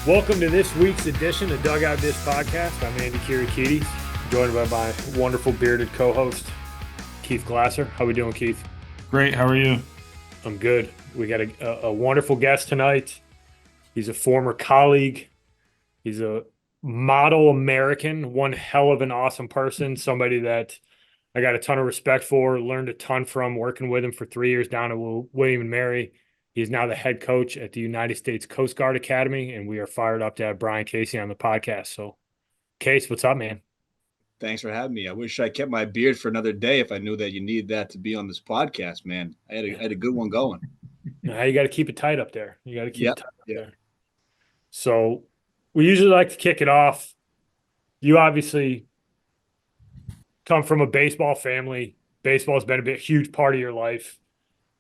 Welcome to this week's edition of Dugout Dish Podcast. I'm Andy Kirikides, joined by my wonderful bearded co-host, Keith Glasser. How we doing, Keith? Great. How are you? I'm good. We got a wonderful guest tonight. He's a former colleague. He's a model American, one hell of an awesome person, somebody that I got a ton of respect for, learned a ton from working with him for 3 years down at William and Mary. He's now the head coach at the United States Coast Guard Academy, and we are fired up to have Brian Casey on the podcast. So, Case, what's up, man? Thanks for having me. I wish I kept my beard for another day if I knew that you needed that to be on this podcast, man. I had a good one going. Now you got to keep it tight up there. You got to keep it Yep. tight up there. So, we usually like to kick it off. You obviously come from a baseball family. Baseball has been a huge part of your life.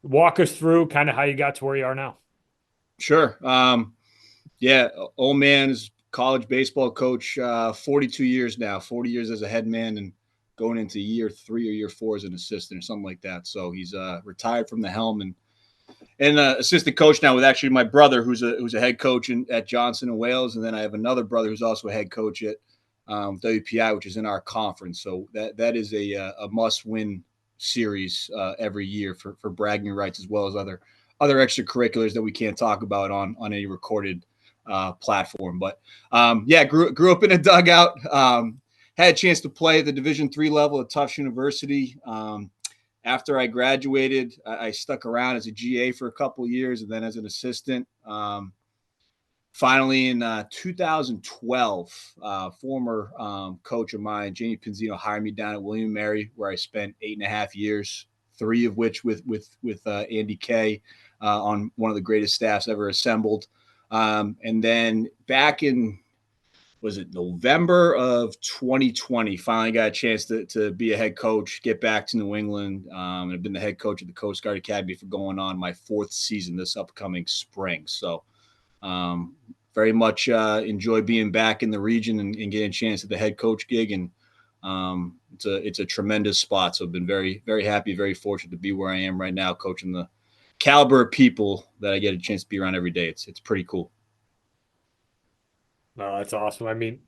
Walk us through kind of how you got to where you are now. Sure. Old man's college baseball coach, 42 years now, 40 years as a head man and going into year 3 or year 4 as an assistant or something like that. So he's retired from the helm and assistant coach now with actually my brother who's a head coach at Johnson and Wales. And then I have another brother who's also a head coach at WPI, which is in our conference. So that is a must-win series every year for bragging rights, as well as other extracurriculars that we can't talk about on any recorded platform. But grew up in a dugout. Had a chance to play at the Division III level at Tufts University. After I graduated, I stuck around as a GA for a couple of years and then as an assistant. Finally, in 2012, former coach of mine, Jamie Pinzino, hired me down at William & Mary, where I spent 8.5 years, 3 of which with Andy Kay on one of the greatest staffs ever assembled. And then back in, was it November of 2020, finally got a chance to be a head coach, get back to New England. And I've been the head coach at the Coast Guard Academy for going on my 4th season this upcoming spring. So very much enjoy being back in the region and getting a chance at the head coach gig. And it's a tremendous spot. So I've been very, very happy, very fortunate to be where I am right now, coaching the caliber of people that I get a chance to be around every day. It's pretty cool. No, that's awesome. I mean,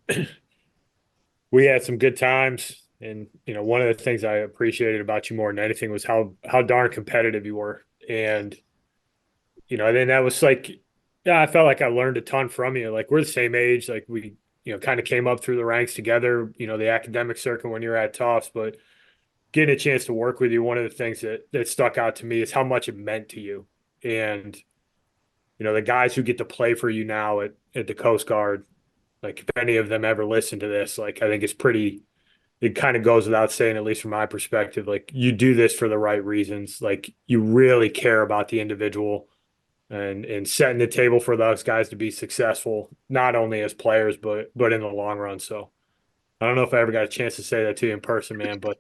we had some good times. And, one of the things I appreciated about you more than anything was how darn competitive you were. And, then that was like, yeah, I felt like I learned a ton from you. Like, we're the same age. Like, we, kind of came up through the ranks together, the academic circuit when you were at Tufts. But getting a chance to work with you, one of the things that stuck out to me is how much it meant to you. And, the guys who get to play for you now at the Coast Guard, like, if any of them ever listen to this, like, I think it kind of goes without saying, at least from my perspective, like, you do this for the right reasons. Like, you really care about the individual and setting the table for those guys to be successful, not only as players, but in the long run. So I don't know if I ever got a chance to say that to you in person, man, but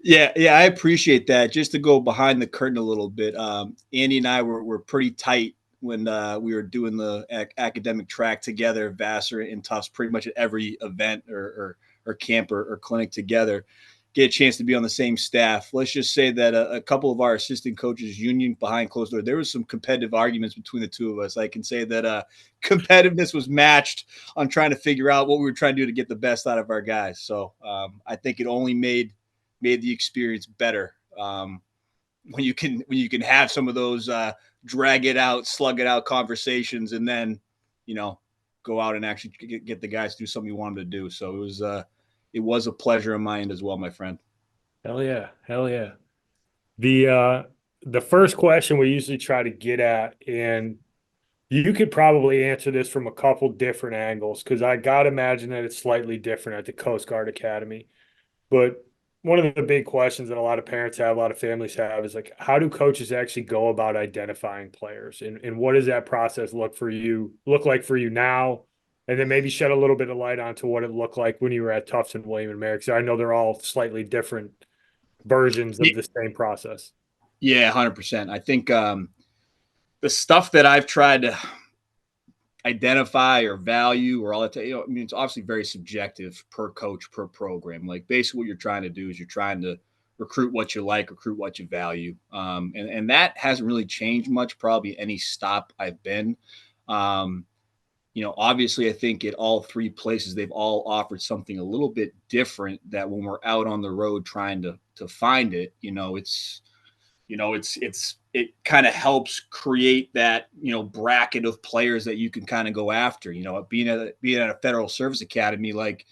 Yeah, I appreciate that. Just to go behind the curtain a little bit, Andy and I were pretty tight when we were doing the academic track together, Vassar and Tufts, pretty much at every event or camp or clinic together. Get a chance to be on the same staff. Let's just say that a couple of our assistant coaches union behind closed doors, there was some competitive arguments between the two of us. I can say that competitiveness was matched on trying to figure out what we were trying to do to get the best out of our guys. So I think it only made the experience better when you can have some of those drag it out, slug it out conversations, and then go out and actually get the guys to do something you want them to do. So it was a pleasure of mine as well, my friend. Hell yeah. The first question we usually try to get at, and you could probably answer this from a couple different angles, because I gotta imagine that it's slightly different at the Coast Guard Academy. But one of the big questions that a lot of parents have, a lot of families have, is like, how do coaches actually go about identifying players, and what does that process look like for you now? And then maybe shed a little bit of light onto what it looked like when you were at Tufts and William and Mary. So I know they're all slightly different versions of the same process. Yeah, 100%. I think the stuff that I've tried to identify or value or all that, I mean, it's obviously very subjective per coach, per program. Like, basically what you're trying to do is you're trying to recruit what you like, recruit what you value. And that hasn't really changed much, probably any stop I've been. obviously I think at all three places they've all offered something a little bit different that when we're out on the road trying to find it, it kind of helps create that, bracket of players that you can kind of go after. Being at a federal service academy, like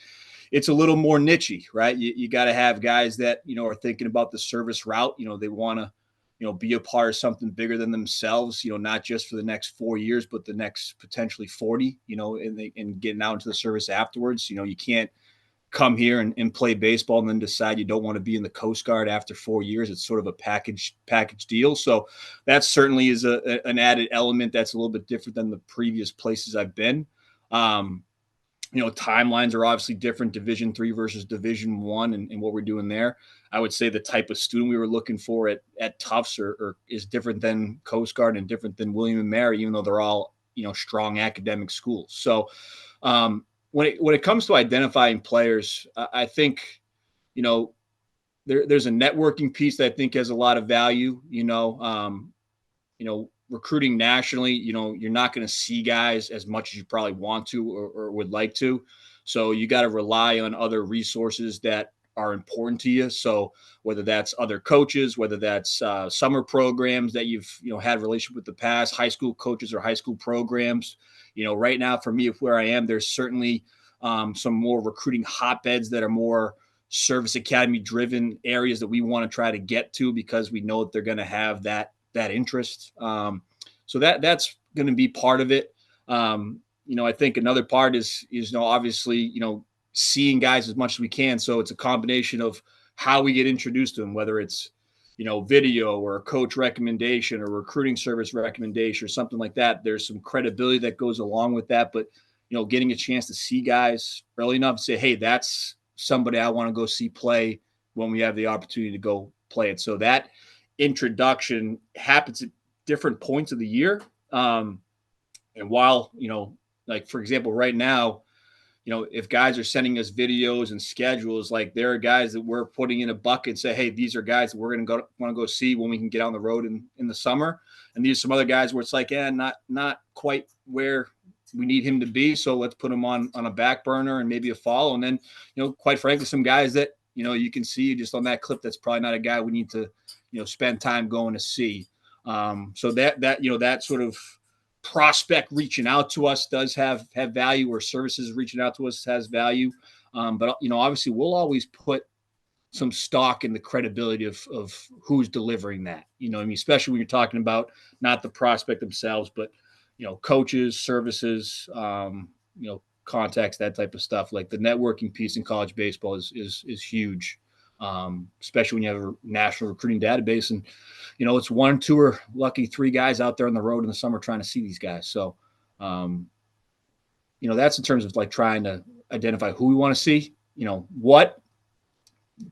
it's a little more nichey, right? You got to have guys that, are thinking about the service route. They want to, be a part of something bigger than themselves, not just for the next 4 years, but the next potentially 40, and getting out into the service afterwards. You can't come here and play baseball and then decide you don't want to be in the Coast Guard after 4 years. It's sort of a package deal. So that certainly is an added element that's a little bit different than the previous places I've been. Timelines are obviously different, Division III versus Division I, and what we're doing there. I would say the type of student we were looking for at Tufts is different than Coast Guard and different than William and Mary, even though they're all, strong academic schools. So when it comes to identifying players, I think, there's a networking piece that I think has a lot of value. Recruiting nationally, you're not going to see guys as much as you probably want to or would like to. So you got to rely on other resources that are important to you. So whether that's other coaches, whether that's summer programs that you've, had a relationship with the past, high school coaches or high school programs. Right now for me, where I am, there's certainly some more recruiting hotbeds that are more service academy driven areas that we want to try to get to because we know that they're going to have that interest. So that's going to be part of it. I think another part is obviously, seeing guys as much as we can. So it's a combination of how we get introduced to them, whether it's, video or a coach recommendation or recruiting service recommendation or something like that. There's some credibility that goes along with that, but, getting a chance to see guys early enough to say, hey, that's somebody I want to go see play when we have the opportunity to go play it. So that introduction happens at different points of the year. And while, like for example, right now, if guys are sending us videos and schedules, like there are guys that we're putting in a bucket and say, hey, these are guys that we're going to want to go see when we can get on the road in the summer. And these are some other guys where it's like, not quite where we need him to be. So let's put him on a back burner and maybe a follow. And then, quite frankly, some guys that, you can see just on that clip, that's probably not a guy we need to, spend time going to see. So that sort of prospect reaching out to us does have value, or services reaching out to us has value. But obviously we'll always put some stock in the credibility of who's delivering that, especially when you're talking about not the prospect themselves, but, coaches, services, contacts, that type of stuff. Like the networking piece in college baseball is huge. Especially when you have a national recruiting database and, it's 1, 2, or lucky 3 guys out there on the road in the summer trying to see these guys. So, that's in terms of like trying to identify who we want to see, what,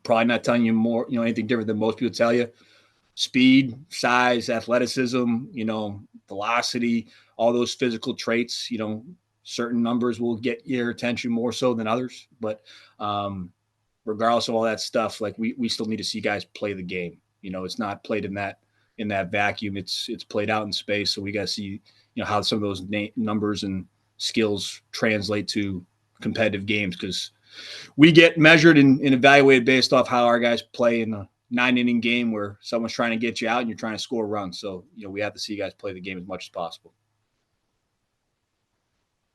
probably not telling you more, anything different than most people tell you. Speed, size, athleticism, velocity, all those physical traits, certain numbers will get your attention more so than others. But, regardless of all that stuff, like we still need to see guys play the game. It's not played in that vacuum. It's played out in space. So we got to see, how some of those numbers and skills translate to competitive games, because we get measured and evaluated based off how our guys play in a 9-inning game where someone's trying to get you out and you're trying to score a run. So, we have to see guys play the game as much as possible.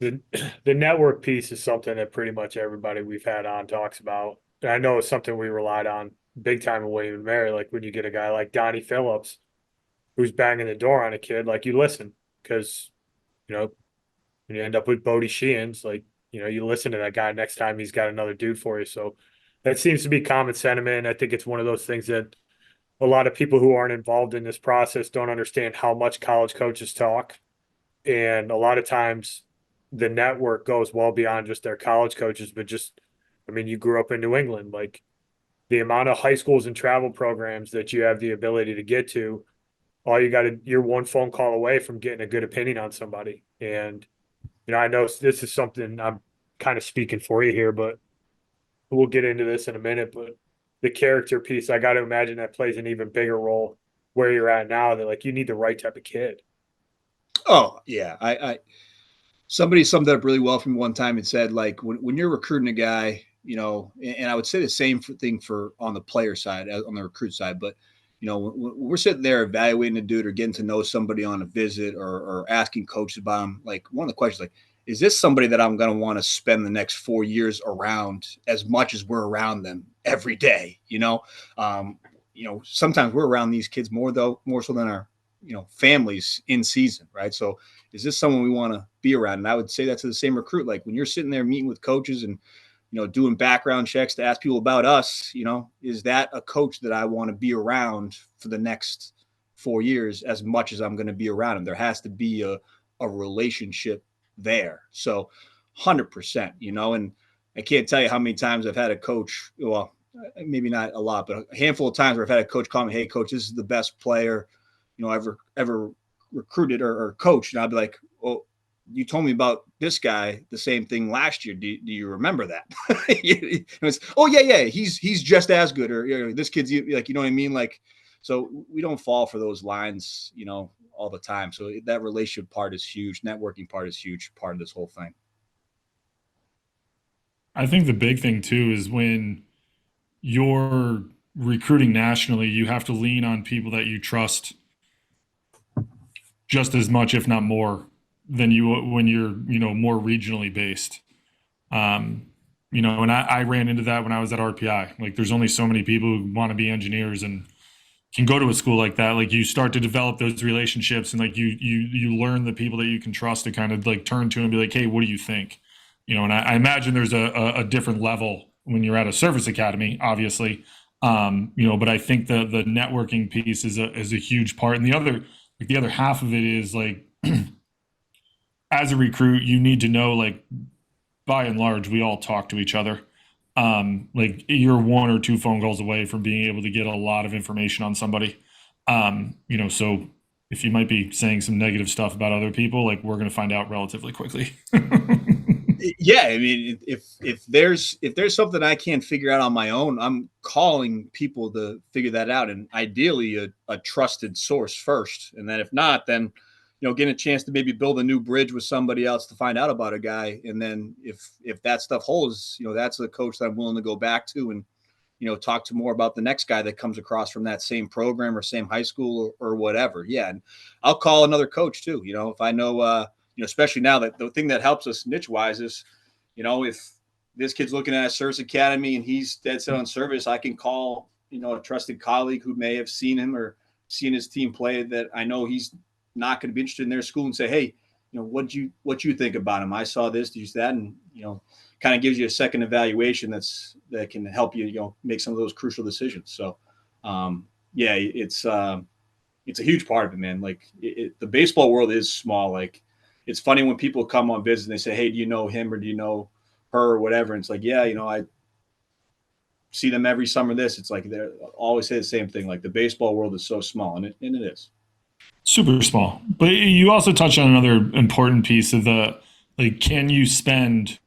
The network piece is something that pretty much everybody we've had on talks about. And I know it's something we relied on big time in William and Mary. Like when you get a guy like Donnie Phillips who's banging the door on a kid, like you listen, because when you end up with Bodie Sheehan's, like, you listen to that guy next time he's got another dude for you. So that seems to be common sentiment. I think it's one of those things that a lot of people who aren't involved in this process don't understand how much college coaches talk. And a lot of times the network goes well beyond just their college coaches, but just, I mean, you grew up in New England, like the amount of high schools and travel programs that you have the ability to get to, all you got to, you're one phone call away from getting a good opinion on somebody. And, I know this is something I'm kind of speaking for you here, but we'll get into this in a minute. But the character piece, I got to imagine that plays an even bigger role where you're at now. That like you need the right type of kid. Oh yeah, I Somebody summed it up really well from one time and said, like, when you're recruiting a guy, and I would say the same thing for on the player side, on the recruit side, but when we're sitting there evaluating a dude or getting to know somebody on a visit or asking coaches about him, like one of the questions, like, is this somebody that I'm going to want to spend the next 4 years around as much as we're around them every day? Sometimes we're around these kids more so than our families in season, right? So is this someone we want to be around? And I would say that to the same recruit. Like when you're sitting there meeting with coaches and doing background checks to ask people about us, is that a coach that I want to be around for the next 4 years as much as I'm going to be around him? There has to be a relationship there. So 100%, and I can't tell you how many times I've had a coach, well, maybe not a lot, but a handful of times where I've had a coach call me, "Hey coach, this is the best player, ever recruited or coached." And I'd be like, "Well, you told me about this guy the same thing last year. Do you remember that?" Oh yeah, he's just as good, or this kid's like, you know what I mean? Like, so we don't fall for those lines, all the time. So that relationship part is huge. Networking part is huge part of this whole thing. I think the big thing too is when you're recruiting nationally, you have to lean on people that you trust just as much, if not more, than you when you're more regionally based. Um, and I ran into that when I was at RPI. Like, there's only so many people who want to be engineers and can go to a school like that. Like, you start to develop those relationships, and like you learn the people that you can trust to kind of like turn to and be like, hey, what do you think? And I imagine there's a different level when you're at a service academy, obviously. But I think the networking piece is a huge part, and the other half of it is like, as a recruit, you need to know, like, by and large, we all talk to each other. Like, you're one or two phone calls away from being able to get a lot of information on somebody. So if you might be saying some negative stuff about other people, like, we're going to find out relatively quickly. Yeah, I mean, if there's something I can't figure out on my own, I'm calling people to figure that out, and ideally a trusted source first, and then if not, then getting a chance to maybe build a new bridge with somebody else to find out about a guy, and then if that stuff holds, that's a coach that I'm willing to go back to and talk to more about the next guy that comes across from that same program or same high school or whatever. Yeah, and I'll call another coach too. If I know. Especially now that the thing that helps us niche wise is, if this kid's looking at a service academy and he's dead set on service, I can call, a trusted colleague who may have seen him or seen his team play that I know he's not going to be interested in their school and say, hey, what you think about him? I saw this, did you see that? And, kind of gives you a second evaluation that can help you, make some of those crucial decisions. So, yeah, it's a huge part of it, man. Like the baseball world is small. Like, it's funny when people come on visit and they say, hey, do you know him or do you know her or whatever? And it's like, yeah, I see them every summer. It's like they always say the same thing. Like, the baseball world is so small, and it is. Super small. But you also touched on another important piece of like, can you spend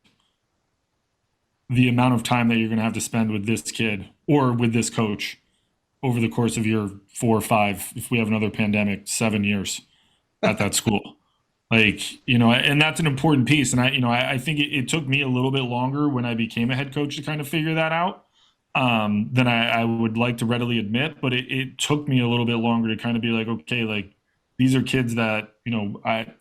the amount of time that you're going to have to spend with this kid or with this coach over the course of your 4 or 5, if we have another pandemic, 7 years at that school? Like, and that's an important piece. And I think it took me a little bit longer when I became a head coach to kind of figure that out, than I would like to readily admit. But it took me a little bit longer to kind of be like, okay, like, these are kids that, I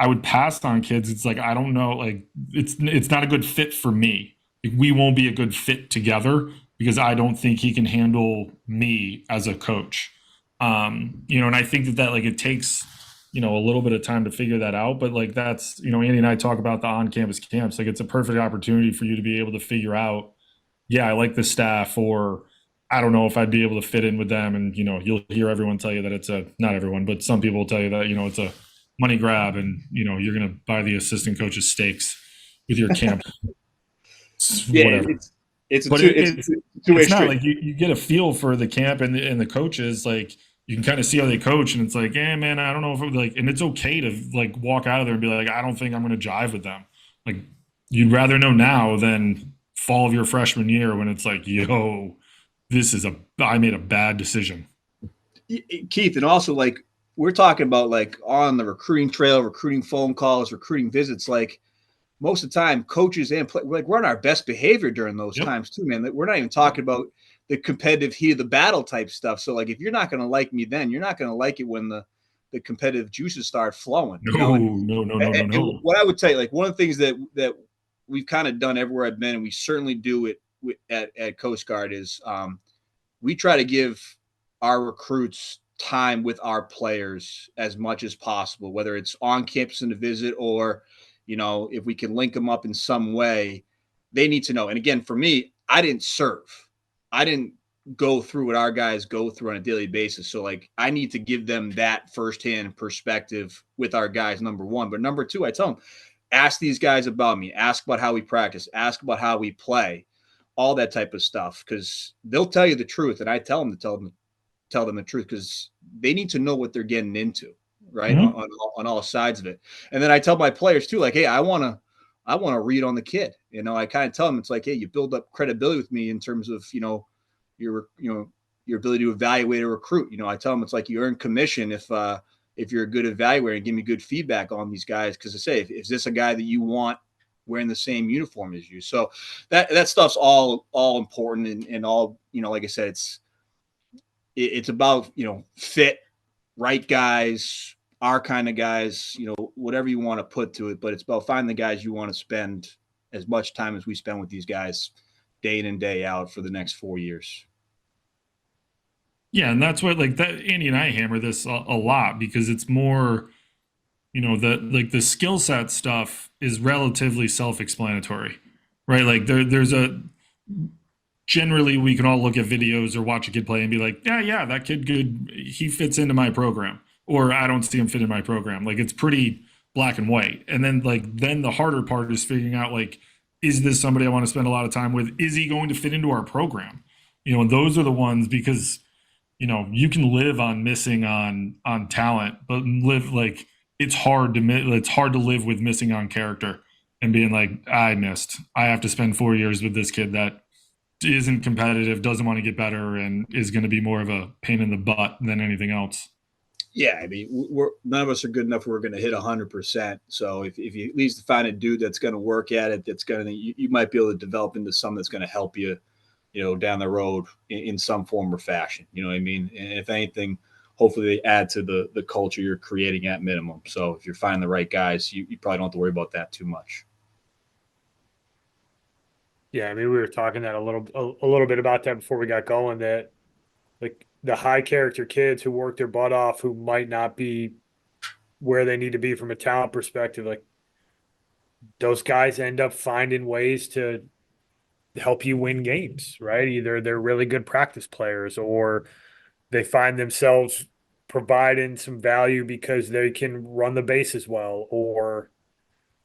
would pass on kids. It's like, I don't know, like, it's not a good fit for me. Like, we won't be a good fit together because I don't think he can handle me as a coach. And I think that like, it takes, a little bit of time to figure that out. But like, that's, Andy and I talk about the on-campus camps. Like, it's a perfect opportunity for you to be able to figure out, yeah, I like the staff, or I don't know if I'd be able to fit in with them. And, you'll hear everyone tell you that not everyone, but some people will tell you that, it's a money grab, and, you're going to buy the assistant coach's steaks with your camp. Yeah, whatever. It's it's not like you get a feel for the camp and the coaches. Like, you can kind of see how they coach, and it's like, yeah, man, I don't know if it would, like, and it's okay to like walk out of there and be like, I don't think I'm going to jive with them. Like, you'd rather know now than fall of your freshman year when it's like, yo, I made a bad decision. Keith, and also, like, we're talking about like on the recruiting trail, recruiting phone calls, recruiting visits, like most of the time coaches and like we're on our best behavior during those Yep. times too, man. We're not even talking about the competitive heat of the battle type stuff. So like if you're not going to like me then, you're not going to like it when the competitive juices start flowing, you know. No, no, no, no, no, And no. what I would tell you, like one of the things that we've kind of done everywhere I've been, and we certainly do it at Coast Guard, is we try to give our recruits time with our players as much as possible, whether it's on campus in a visit or, you know, if we can link them up in some way, they need to know. And again, for me, I didn't serve. I didn't go through what our guys go through on a daily basis. So like I need to give them that firsthand perspective with our guys, number one. But number two, I tell them, ask these guys about me, ask about how we practice, ask about how we play, all that type of stuff, because they'll tell you the truth. And I tell them to tell them the truth because they need to know what they're getting into, right? Mhm. On all sides of it. And then I tell my players too, like, hey, I want to read on the kid. You know, I kind of tell them it's like, hey, you build up credibility with me in terms of, your ability to evaluate a recruit. You know, I tell them it's like you earn commission if you're a good evaluator and give me good feedback on these guys. Because I say, is this a guy that you want wearing the same uniform as you? So that stuff's all important and all, you know, like I said, it's about, you know, fit, right guys, our kind of guys, you know, whatever you want to put to it, but it's about finding the guys you want to spend as much time as we spend with these guys day in and day out for the next 4 years. Yeah, and that's what like that Andy and I hammer this a lot because it's more, you know, the skill set stuff is relatively self-explanatory, right? Like there's a generally we can all look at videos or watch a kid play and be like, yeah, that kid good, he fits into my program, or I don't see him fit in my program. Like it's pretty black and white. And then the harder part is figuring out like, is this somebody I want to spend a lot of time with? Is he going to fit into our program? You know, and those are the ones because you know you can live on missing on talent, but live like it's hard to live with missing on character and being like I have to spend 4 years with this kid that isn't competitive, doesn't want to get better, and is going to be more of a pain in the butt than anything else. Yeah, I mean, none of us are good enough. We're going to hit 100%. So if you at least find a dude that's going to work at it, that's going to you might be able to develop into something that's going to help you, you know, down the road in some form or fashion. You know what I mean? And if anything, hopefully they add to the culture you're creating at minimum. So if you're finding the right guys, you probably don't have to worry about that too much. Yeah, I mean, we were talking that a little bit about that before we got going. That like the high character kids who work their butt off, who might not be where they need to be from a talent perspective, like those guys end up finding ways to help you win games, right? Either they're really good practice players or they find themselves providing some value because they can run the bases well, or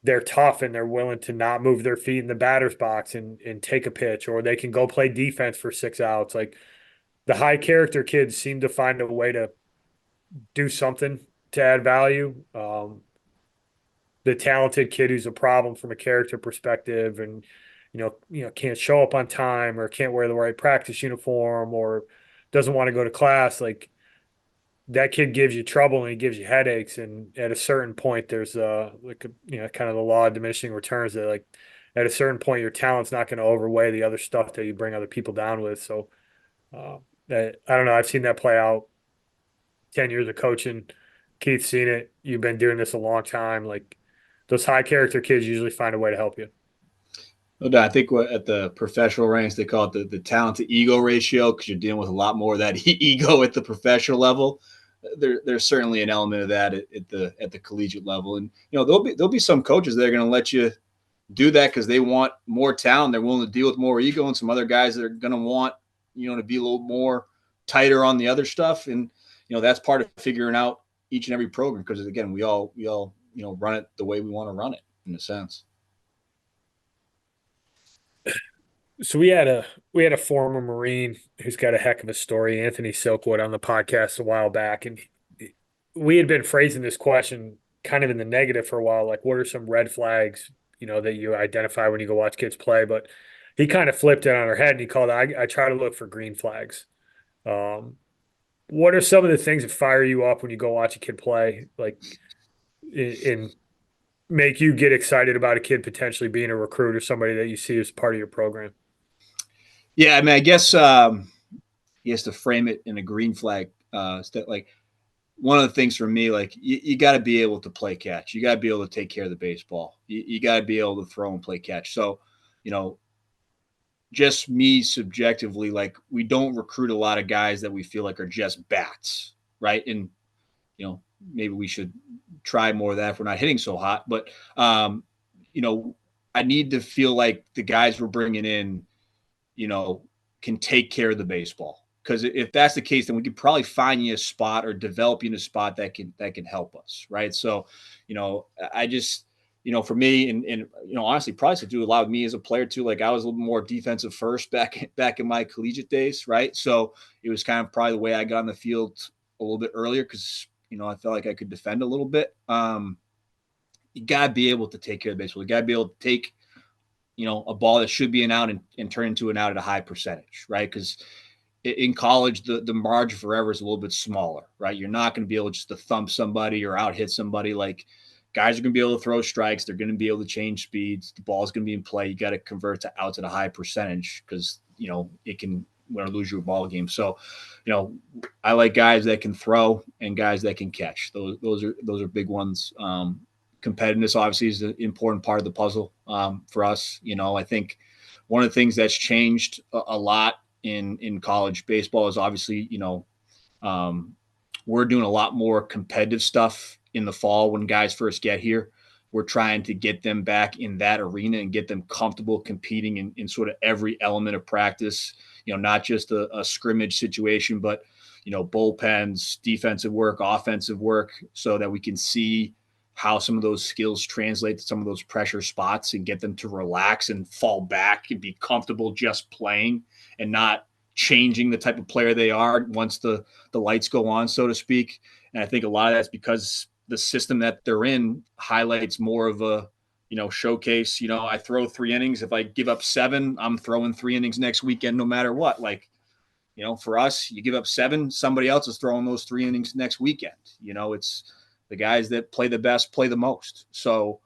they're tough and they're willing to not move their feet in the batter's box and take a pitch, or they can go play defense for 6 outs. Like the high character kids seem to find a way to do something to add value. The talented kid who's a problem from a character perspective and can't show up on time or can't wear the right practice uniform or doesn't want to go to class, like that kid gives you trouble and he gives you headaches. And at a certain point, there's like kind of the law of diminishing returns that like at a certain point your talent's not going to overweigh the other stuff that you bring other people down with. So I don't know. I've seen that play out 10 years of coaching. Keith's seen it. You've been doing this a long time. Like those high character kids usually find a way to help you. No doubt. I think at the professional ranks they call it the talent to ego ratio because you're dealing with a lot more of that ego at the professional level. There's certainly an element of that at the collegiate level, and you know there'll be some coaches that are going to let you do that because they want more talent. They're willing to deal with more ego, and some other guys that are going to want to be a little more tighter on the other stuff. And that's part of figuring out each and every program because again we all run it the way we want to run it in a sense. So we had a former Marine who's got a heck of a story, Anthony Silkwood, on the podcast a while back, and we had been phrasing this question kind of in the negative for a while, like what are some red flags, that you identify when you go watch kids play? But he kind of flipped it on her head and he called it, I try to look for green flags. Um, what are some of the things that fire you up when you go watch a kid play, like, and make you get excited about a kid potentially being a recruit or somebody that you see as part of your program? Yeah, I mean, I guess he has to frame it in a green flag like one of the things for me, like you got to be able to play catch. You got to be able to take care of the baseball. You got to be able to throw and play catch. So, you know, just me subjectively, like we don't recruit a lot of guys that we feel like are just bats, right? And you know, maybe we should try more of that if we're not hitting so hot. But you know, I need to feel like the guys we're bringing in, you know, can take care of the baseball. Because if that's the case, then we could probably find you a spot or develop you in a spot that can help us, right? So, you know, I just, you know, for me, and you know, honestly, probably to do a lot with me as a player too. Like I was a little more defensive first back in my collegiate days, right? So it was kind of probably the way I got on the field a little bit earlier because you know I felt like I could defend a little bit. You gotta be able to take care of the baseball. You gotta be able to take you know, a ball that should be an out and turn into an out at a high percentage, right? Because in college, the margin for error is a little bit smaller, right? You're not going to be able just to thump somebody or out hit somebody. Like guys are going to be able to throw strikes. They're going to be able to change speeds. The ball's going to be in play. You got to convert to outs at a high percentage because, you know, it can win or lose you a ball game. So, you know, I like guys that can throw and guys that can catch. Those are big ones. Competitiveness obviously is an important part of the puzzle for us. You know, I think one of the things that's changed a lot in college baseball is obviously, you know, um, we're doing a lot more competitive stuff in the fall when guys first get here. We're trying to get them back in that arena and get them comfortable competing in sort of every element of practice, you know, not just a scrimmage situation, but, you know, bullpens, defensive work, offensive work, so that we can see how some of those skills translate to some of those pressure spots and get them to relax and fall back and be comfortable just playing and not changing the type of player they are once the lights go on, so to speak. And I think a lot of that's because the system that they're in highlights more of a, you know, showcase. You know, I throw 3 innings. If I give up 7, I'm throwing 3 innings next weekend, no matter what. Like, you know, for us, you give up 7, somebody else is throwing those 3 innings next weekend. You know, it's the guys that play the best play the most. So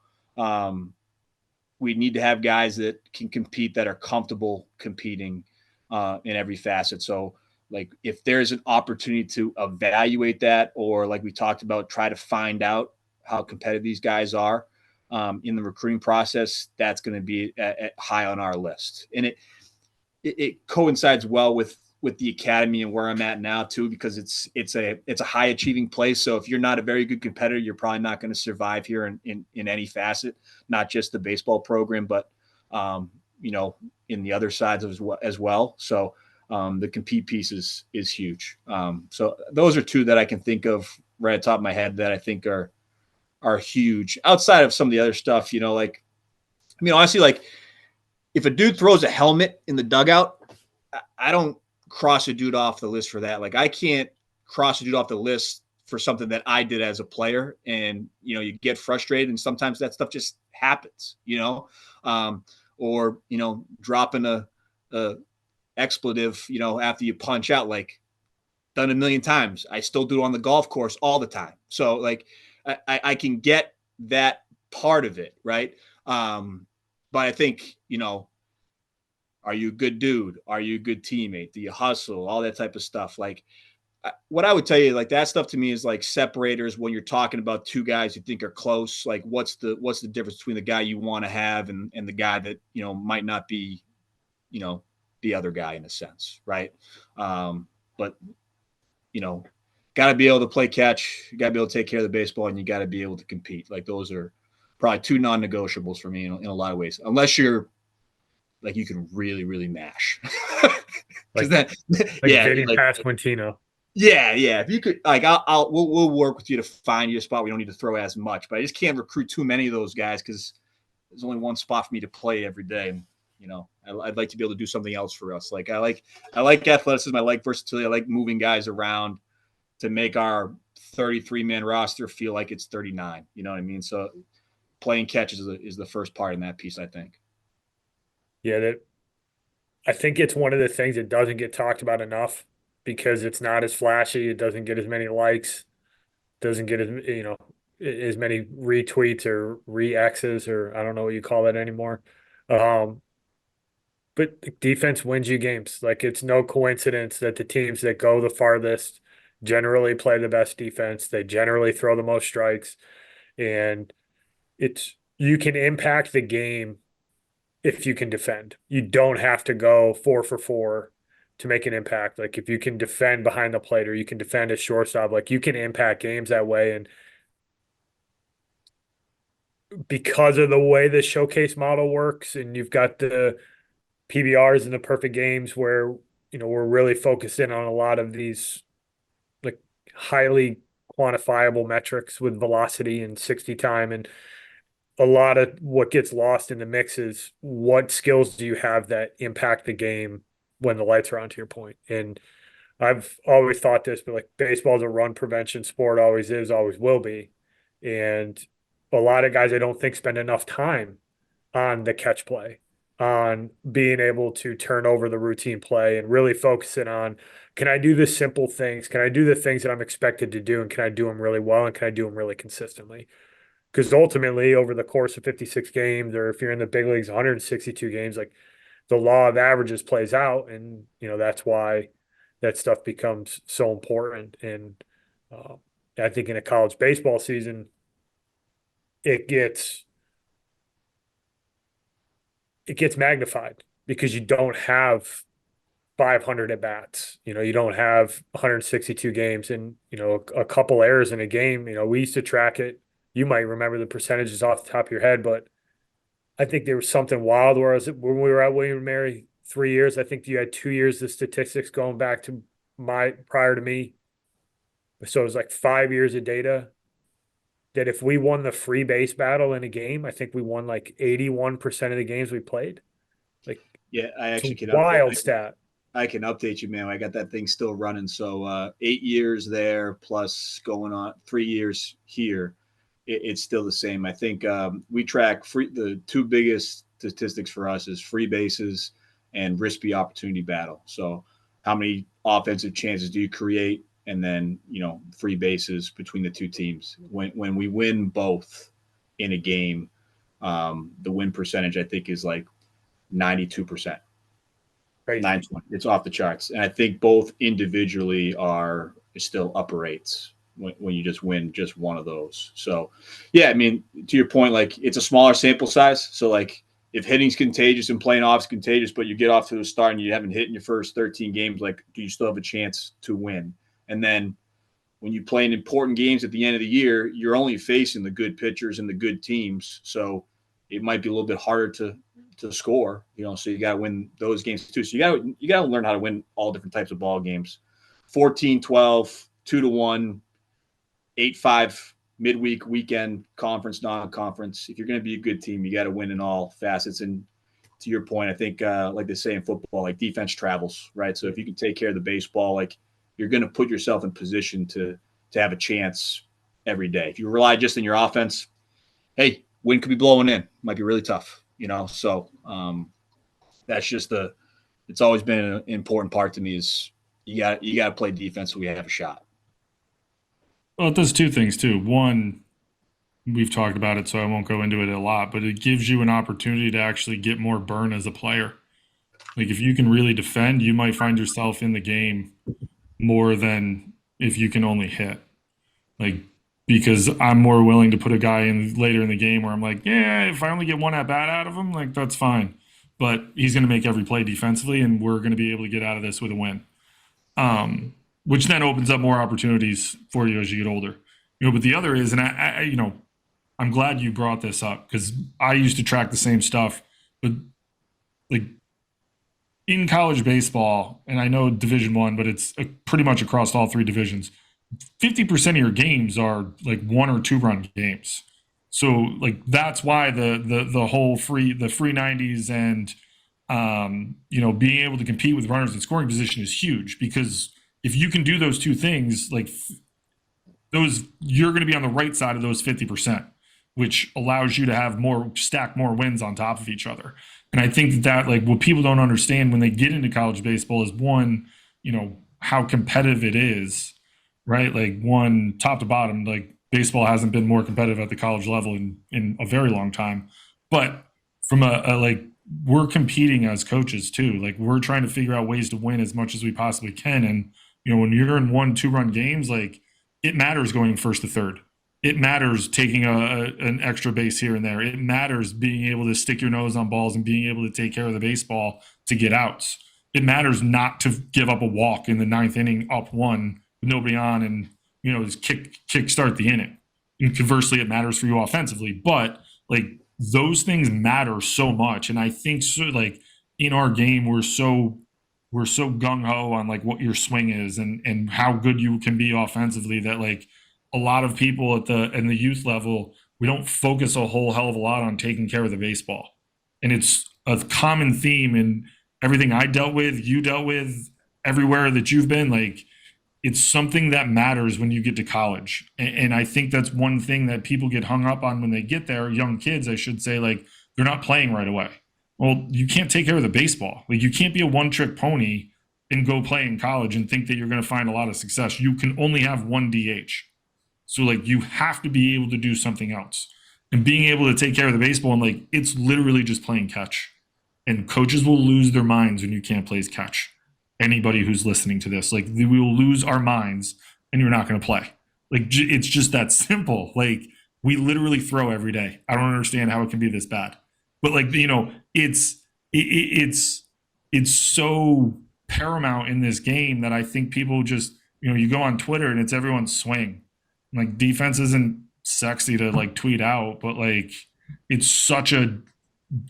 we need to have guys that can compete, that are comfortable competing in every facet. So, like, if there's an opportunity to evaluate that, or like we talked about, try to find out how competitive these guys are in the recruiting process, that's going to be high on our list. And it coincides well with the academy and where I'm at now too, because it's a high achieving place. So if you're not a very good competitor, you're probably not going to survive here in any facet, not just the baseball program, but you know, in the other sides as well. So the compete piece is huge. So those are two that I can think of right at the top of my head that I think are huge outside of some of the other stuff, you know, like, I mean, honestly, like if a dude throws a helmet in the dugout, I don't cross a dude off the list for that. Like I can't cross a dude off the list for something that I did as a player. And, you know, you get frustrated and sometimes that stuff just happens, you know, or, you know, dropping a expletive, you know, after you punch out, like done a million times. I still do it on the golf course all the time. So like, I can get that part of it. Right. But I think, you know, are you a good dude? Are you a good teammate? Do you hustle? All that type of stuff. Like what I would tell you, like that stuff to me is like separators when you're talking about two guys you think are close. Like what's the difference between the guy you want to have and the guy that, you know, might not be, you know, the other guy in a sense. Right. But, you know, got to be able to play catch. You got to be able to take care of the baseball and you got to be able to compete. Like those are probably two non-negotiables for me in a lot of ways, unless you're, like you can really, really mash. Like then, like yeah, Vinny like Pasquantino. yeah. If you could, like, we'll work with you to find you a spot. We don't need to throw as much, but I just can't recruit too many of those guys because there's only one spot for me to play every day. And you know, I'd like to be able to do something else for us. Like I like athleticism. I like versatility. I like moving guys around to make our 33-man roster feel like it's 39. You know what I mean? So playing catches is the first part in that piece, I think. Yeah, that I think it's one of the things that doesn't get talked about enough because it's not as flashy. It doesn't get as many likes, doesn't get as as many retweets or re-X's, or I don't know what you call that anymore. Um, but defense wins you games. Like it's no coincidence that the teams that go the farthest generally play the best defense. They generally throw the most strikes, and it's you can impact the game if you can defend. You don't have to go 4 for 4 to make an impact. Like if you can defend behind the plate or you can defend a shortstop, like you can impact games that way. And because of the way the showcase model works, and you've got the PBRs and the perfect games where we're really focused in on a lot of these like highly quantifiable metrics with velocity and 60 time, and a lot of what gets lost in the mix is what skills do you have that impact the game when the lights are on, to your point. And I've always thought this, but like baseball is a run prevention sport, always is, always will be. And a lot of guys I don't think spend enough time on the catch play, on being able to turn over the routine play and really focusing on, can I do the simple things? Can I do the things that I'm expected to do? And can I do them really well? And can I do them really consistently? Because ultimately, over the course of 56 games, or if you're in the big leagues, 162 games, like the law of averages plays out. And, that's why that stuff becomes so important. And uh, I think in a college baseball season, it gets magnified because you don't have 500 at bats. You don't have 162 games and, a couple errors in a game. We used to track it. You might remember the percentages off the top of your head, but I think there was something wild where when we were at William and Mary 3 years, I think you had 2 years of statistics going back to prior to me. So it was like 5 years of data that if we won the free base battle in a game, I think we won like 81% of the games we played. Like, Yeah, I actually it's a can wild stat. I can update you, man. I got that thing still running. So 8 years there, plus going on 3 years here. It's still the same. I think we track the two biggest statistics for us is free bases and risky opportunity battle. So how many offensive chances do you create? And then, free bases between the two teams. When we win both in a game, the win percentage, I think, is like 92%. Crazy. 920. It's off the charts. And I think both individually are still upper eights when you just win just one of those. So, yeah, I mean, to your point, like it's a smaller sample size. So, like, if hitting's contagious and playing off's contagious, but you get off to a start and you haven't hit in your first 13 games, like, do you still have a chance to win? And then when you play in important games at the end of the year, you're only facing the good pitchers and the good teams. So it might be a little bit harder to score, so you got to win those games too. So you got to learn how to win all different types of ball games. 14-12, 2-1, 8-5 midweek, weekend, conference, non-conference. If you're going to be a good team, you got to win in all facets. And to your point, I think like they say in football, like defense travels, right? So if you can take care of the baseball, like you're going to put yourself in position to have a chance every day. If you rely just on your offense, hey, wind could be blowing in. Might be really tough, So that's just it's always been an important part to me is you got to play defense so we have a shot. Well, it does two things too. One, we've talked about it, so I won't go into it a lot, but it gives you an opportunity to actually get more burn as a player. Like if you can really defend, you might find yourself in the game more than if you can only hit. Like, because I'm more willing to put a guy in later in the game where I'm like, yeah, if I only get one at bat out of him, like that's fine. But he's going to make every play defensively, and we're going to be able to get out of this with a win. Which then opens up more opportunities for you as you get older. But the other is, and I'm glad you brought this up because I used to track the same stuff, but like in college baseball, and I know Division I, but it's pretty much across all three divisions. 50% of your games are like 1 or 2 run games. So like that's why the whole free 90s and being able to compete with runners in scoring position is huge, because if you can do those two things, like those, you're going to be on the right side of those 50%, which allows you to have stack more wins on top of each other. And I think that like what people don't understand when they get into college baseball is one, how competitive it is, right? Like one top to bottom, like baseball hasn't been more competitive at the college level in a very long time. But from a like we're competing as coaches too. Like we're trying to figure out ways to win as much as we possibly can. And when you're in 1-2 run games, like it matters going first to third. It matters taking an extra base here and there. It matters being able to stick your nose on balls and being able to take care of the baseball to get outs. It matters not to give up a walk in the ninth inning up one with nobody on and just kick start the inning. And conversely, it matters for you offensively. But like those things matter so much. And I think like in our game, we're so gung ho on like what your swing is and how good you can be offensively that like a lot of people in the youth level, we don't focus a whole hell of a lot on taking care of the baseball. And it's a common theme in everything I dealt with, you dealt with, everywhere that you've been. Like it's something that matters when you get to college. And I think that's one thing that people get hung up on when they get there, young kids, I should say, like they're not playing right away. Well, you can't take care of the baseball. Like you can't be a one-trick pony and go play in college and think that you're going to find a lot of success. You can only have one DH. So like you have to be able to do something else. And being able to take care of the baseball and like it's literally just playing catch. And coaches will lose their minds when you can't play catch. Anybody who's listening to this, like we will lose our minds and you're not going to play. Like it's just that simple. Like we literally throw every day. I don't understand how it can be this bad. But like it's so paramount in this game that I think people just you go on Twitter and it's everyone's swing. Like defense isn't sexy to like tweet out, but like it's such a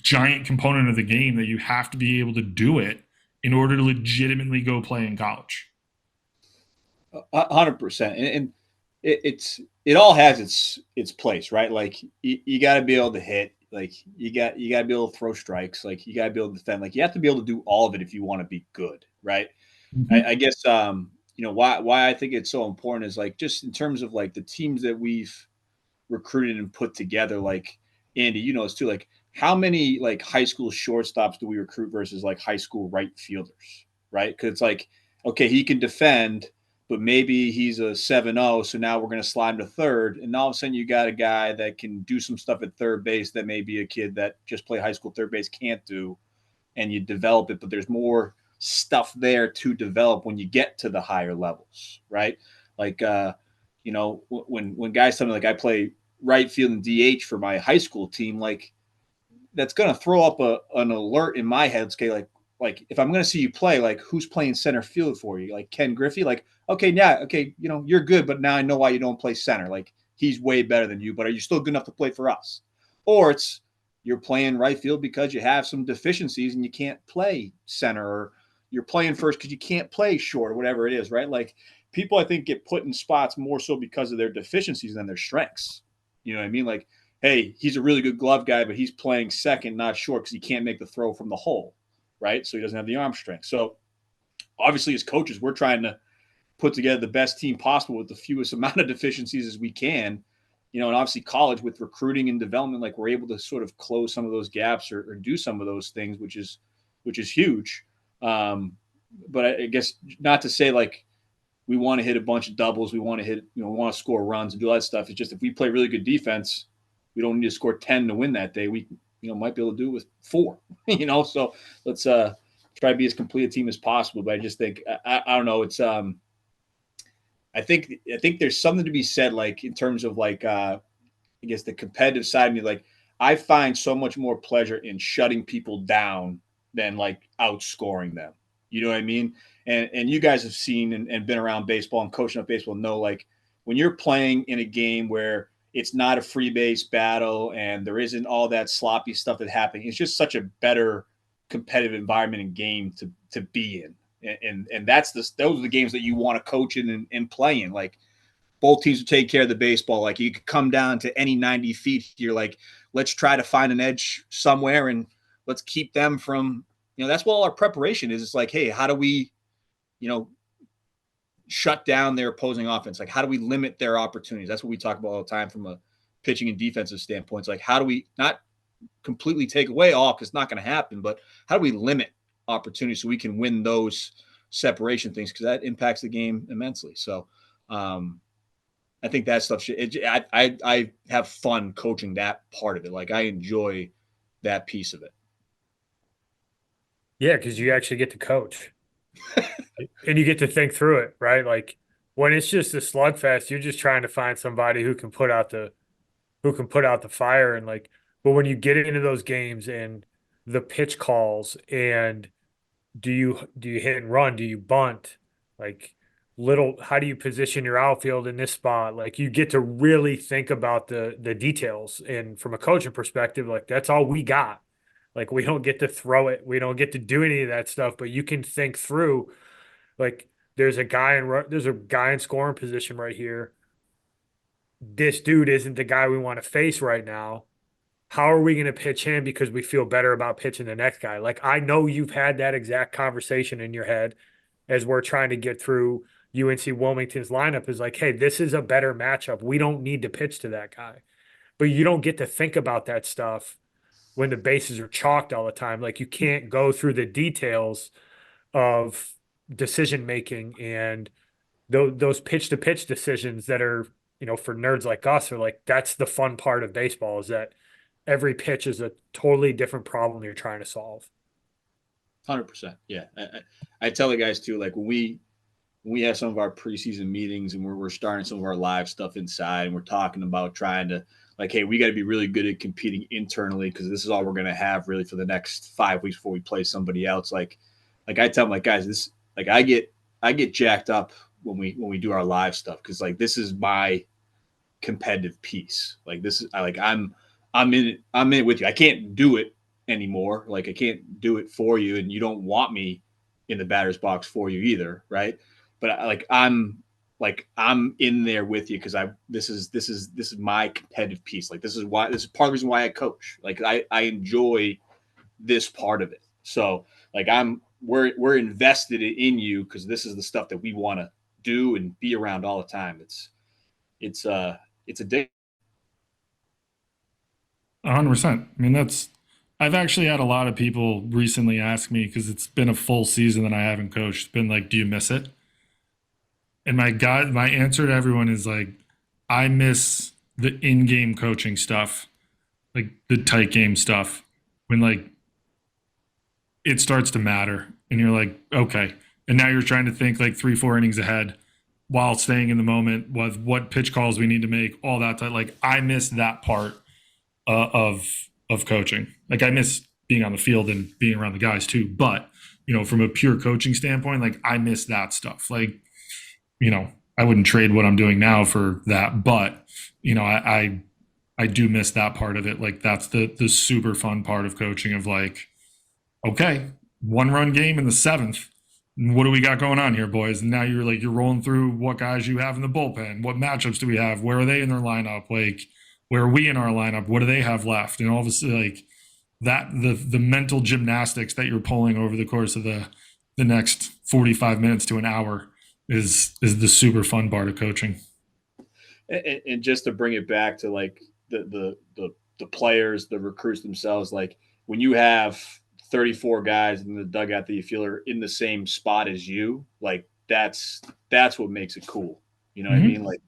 giant component of the game that you have to be able to do it in order to legitimately go play in college. 100%. And it all has its place, right? Like you got to be able to hit, like you got to be able to throw strikes, like you got to be able to defend, like you have to be able to do all of it if you want to be good, right? I guess why I think it's so important is like just in terms of like the teams that we've recruited and put together, like Andy, it's too, like how many like high school shortstops do we recruit versus like high school right fielders, right? Because it's like, okay, he can defend, but maybe he's a 7-0, so now we're going to slide him to third, and all of a sudden you got a guy that can do some stuff at third base that maybe a kid that just played high school third base can't do, and you develop it, but there's more stuff there to develop when you get to the higher levels, right? Like, when guys tell me like I play right field and DH for my high school team, like that's going to throw up an alert in my head. Okay, like if I'm going to see you play, like who's playing center field for you? Like Ken Griffey? Like, okay, yeah, okay, you're good, but now I know why you don't play center. Like he's way better than you, but are you still good enough to play for us? Or it's you're playing right field because you have some deficiencies and you can't play center, or you're playing first because you can't play short, or whatever it is, right? Like people, I think, get put in spots more so because of their deficiencies than their strengths. You know what I mean? Like, hey, he's a really good glove guy, but he's playing second, not short, because he can't make the throw from the hole, right? So he doesn't have the arm strength. So obviously, as coaches, we're trying to put together the best team possible with the fewest amount of deficiencies as we can. And obviously college with recruiting and development, like we're able to sort of close some of those gaps or do some of those things, which is huge. But I guess not to say like we want to hit a bunch of doubles, we want to hit, we want to score runs and do all that stuff. It's just if we play really good defense, we don't need to score 10 to win that day. We might be able to do it with 4. So let's try to be as complete a team as possible. But I just think I don't know. It's I think there's something to be said, like in terms of like I guess the competitive side of me. Like I find so much more pleasure in shutting people down than like outscoring them. You know what I mean? And you guys have seen and been around baseball and coaching up baseball, know like when you're playing in a game where it's not a free base battle and there isn't all that sloppy stuff that happening, it's just such a better competitive environment and game to be in. And those are the games that you want to coach in and play in. Like both teams will take care of the baseball. Like you could come down to any 90 feet here. Like let's try to find an edge somewhere and let's keep them from, that's what all our preparation is. It's like, hey, how do we, shut down their opposing offense? Like how do we limit their opportunities? That's what we talk about all the time from a pitching and defensive standpoint. It's like, how do we not completely take away all, because it's not going to happen, but how do we limit opportunities so we can win those separation things, because that impacts the game immensely. So I think that stuff I have fun coaching that part of it. Like I enjoy that piece of it. Yeah, because you actually get to coach and you get to think through it, right? Like when it's just a slugfest, you're just trying to find somebody who can put out the fire and like, but when you get into those games and the pitch calls and do you hit and run? Do you bunt? Like how do you position your outfield in this spot? Like you get to really think about the details. And from a coaching perspective, like that's all we got. Like we don't get to throw it. We don't get to do any of that stuff, but you can think through like there's a guy in scoring position right here. This dude isn't the guy we want to face right now. How are we going to pitch him because we feel better about pitching the next guy? Like I know you've had that exact conversation in your head as we're trying to get through UNC Wilmington's lineup is like, hey, this is a better matchup. We don't need to pitch to that guy. But you don't get to think about that stuff when the bases are chalked all the time. Like you can't go through the details of decision making and those pitch to pitch decisions that are, for nerds like us are like, that's the fun part of baseball is that every pitch is a totally different problem you're trying to solve. 100%. Yeah. I tell the guys too, like when we have some of our preseason meetings and we're starting some of our live stuff inside and we're talking about trying to like, hey, we got to be really good at competing internally because this is all we're going to have really for the next 5 weeks before we play somebody else. Like I tell them, like, guys, this like I get jacked up when we do our live stuff because like this is my competitive piece. Like this is I'm in it with you. I can't do it anymore. Like I can't do it for you, and you don't want me in the batter's box for you either, right? But I'm in there with you because this is my competitive piece. Like this is part of the reason why I coach. Like I enjoy this part of it. So like we're invested in you because this is the stuff that we want to do and be around all the time. It's addictive. 100%. I mean, I've actually had a lot of people recently ask me because it's been a full season that I haven't coached. It's been like, do you miss it? And my answer to everyone is like, I miss the in-game coaching stuff, like the tight game stuff, when like it starts to matter, and you're like, okay, and now you're trying to think like 3, 4 innings ahead while staying in the moment with what pitch calls we need to make, all that. Like I miss that part of coaching. Like I miss being on the field and being around the guys too, but from a pure coaching standpoint, like I miss that stuff. Like I wouldn't trade what I'm doing now for that, but I do miss that part of it. Like that's the super fun part of coaching of like, okay, 1-run game in the 7th. What do we got going on here, boys? And now you're rolling through what guys you have in the bullpen. What matchups do we have? Where are they in their lineup? Like, where are we in our lineup? What do they have left? And all of a sudden, like that, the mental gymnastics that you're pulling over the course of the next 45 minutes to an hour is the super fun part of coaching. And just to bring it back to like the players, the recruits themselves, like when you have 34 guys in the dugout that you feel are in the same spot as you, like that's what makes it cool. You know what I mean? Like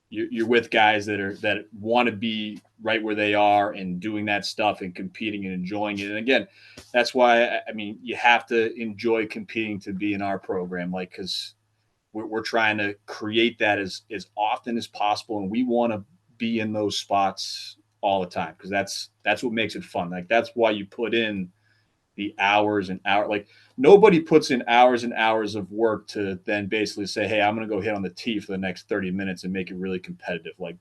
you're with guys that want to be right where they are and doing that stuff and competing and enjoying it. And again, that's why I mean you have to enjoy competing to be in our program, like because we're trying to create that as often as possible, and we want to be in those spots all the time because that's what makes it fun. Like that's why you put in the hours and hours. Like nobody puts in hours and hours of work to then basically say, hey, I'm going to go hit on the tee for the next 30 minutes and make it really competitive. Like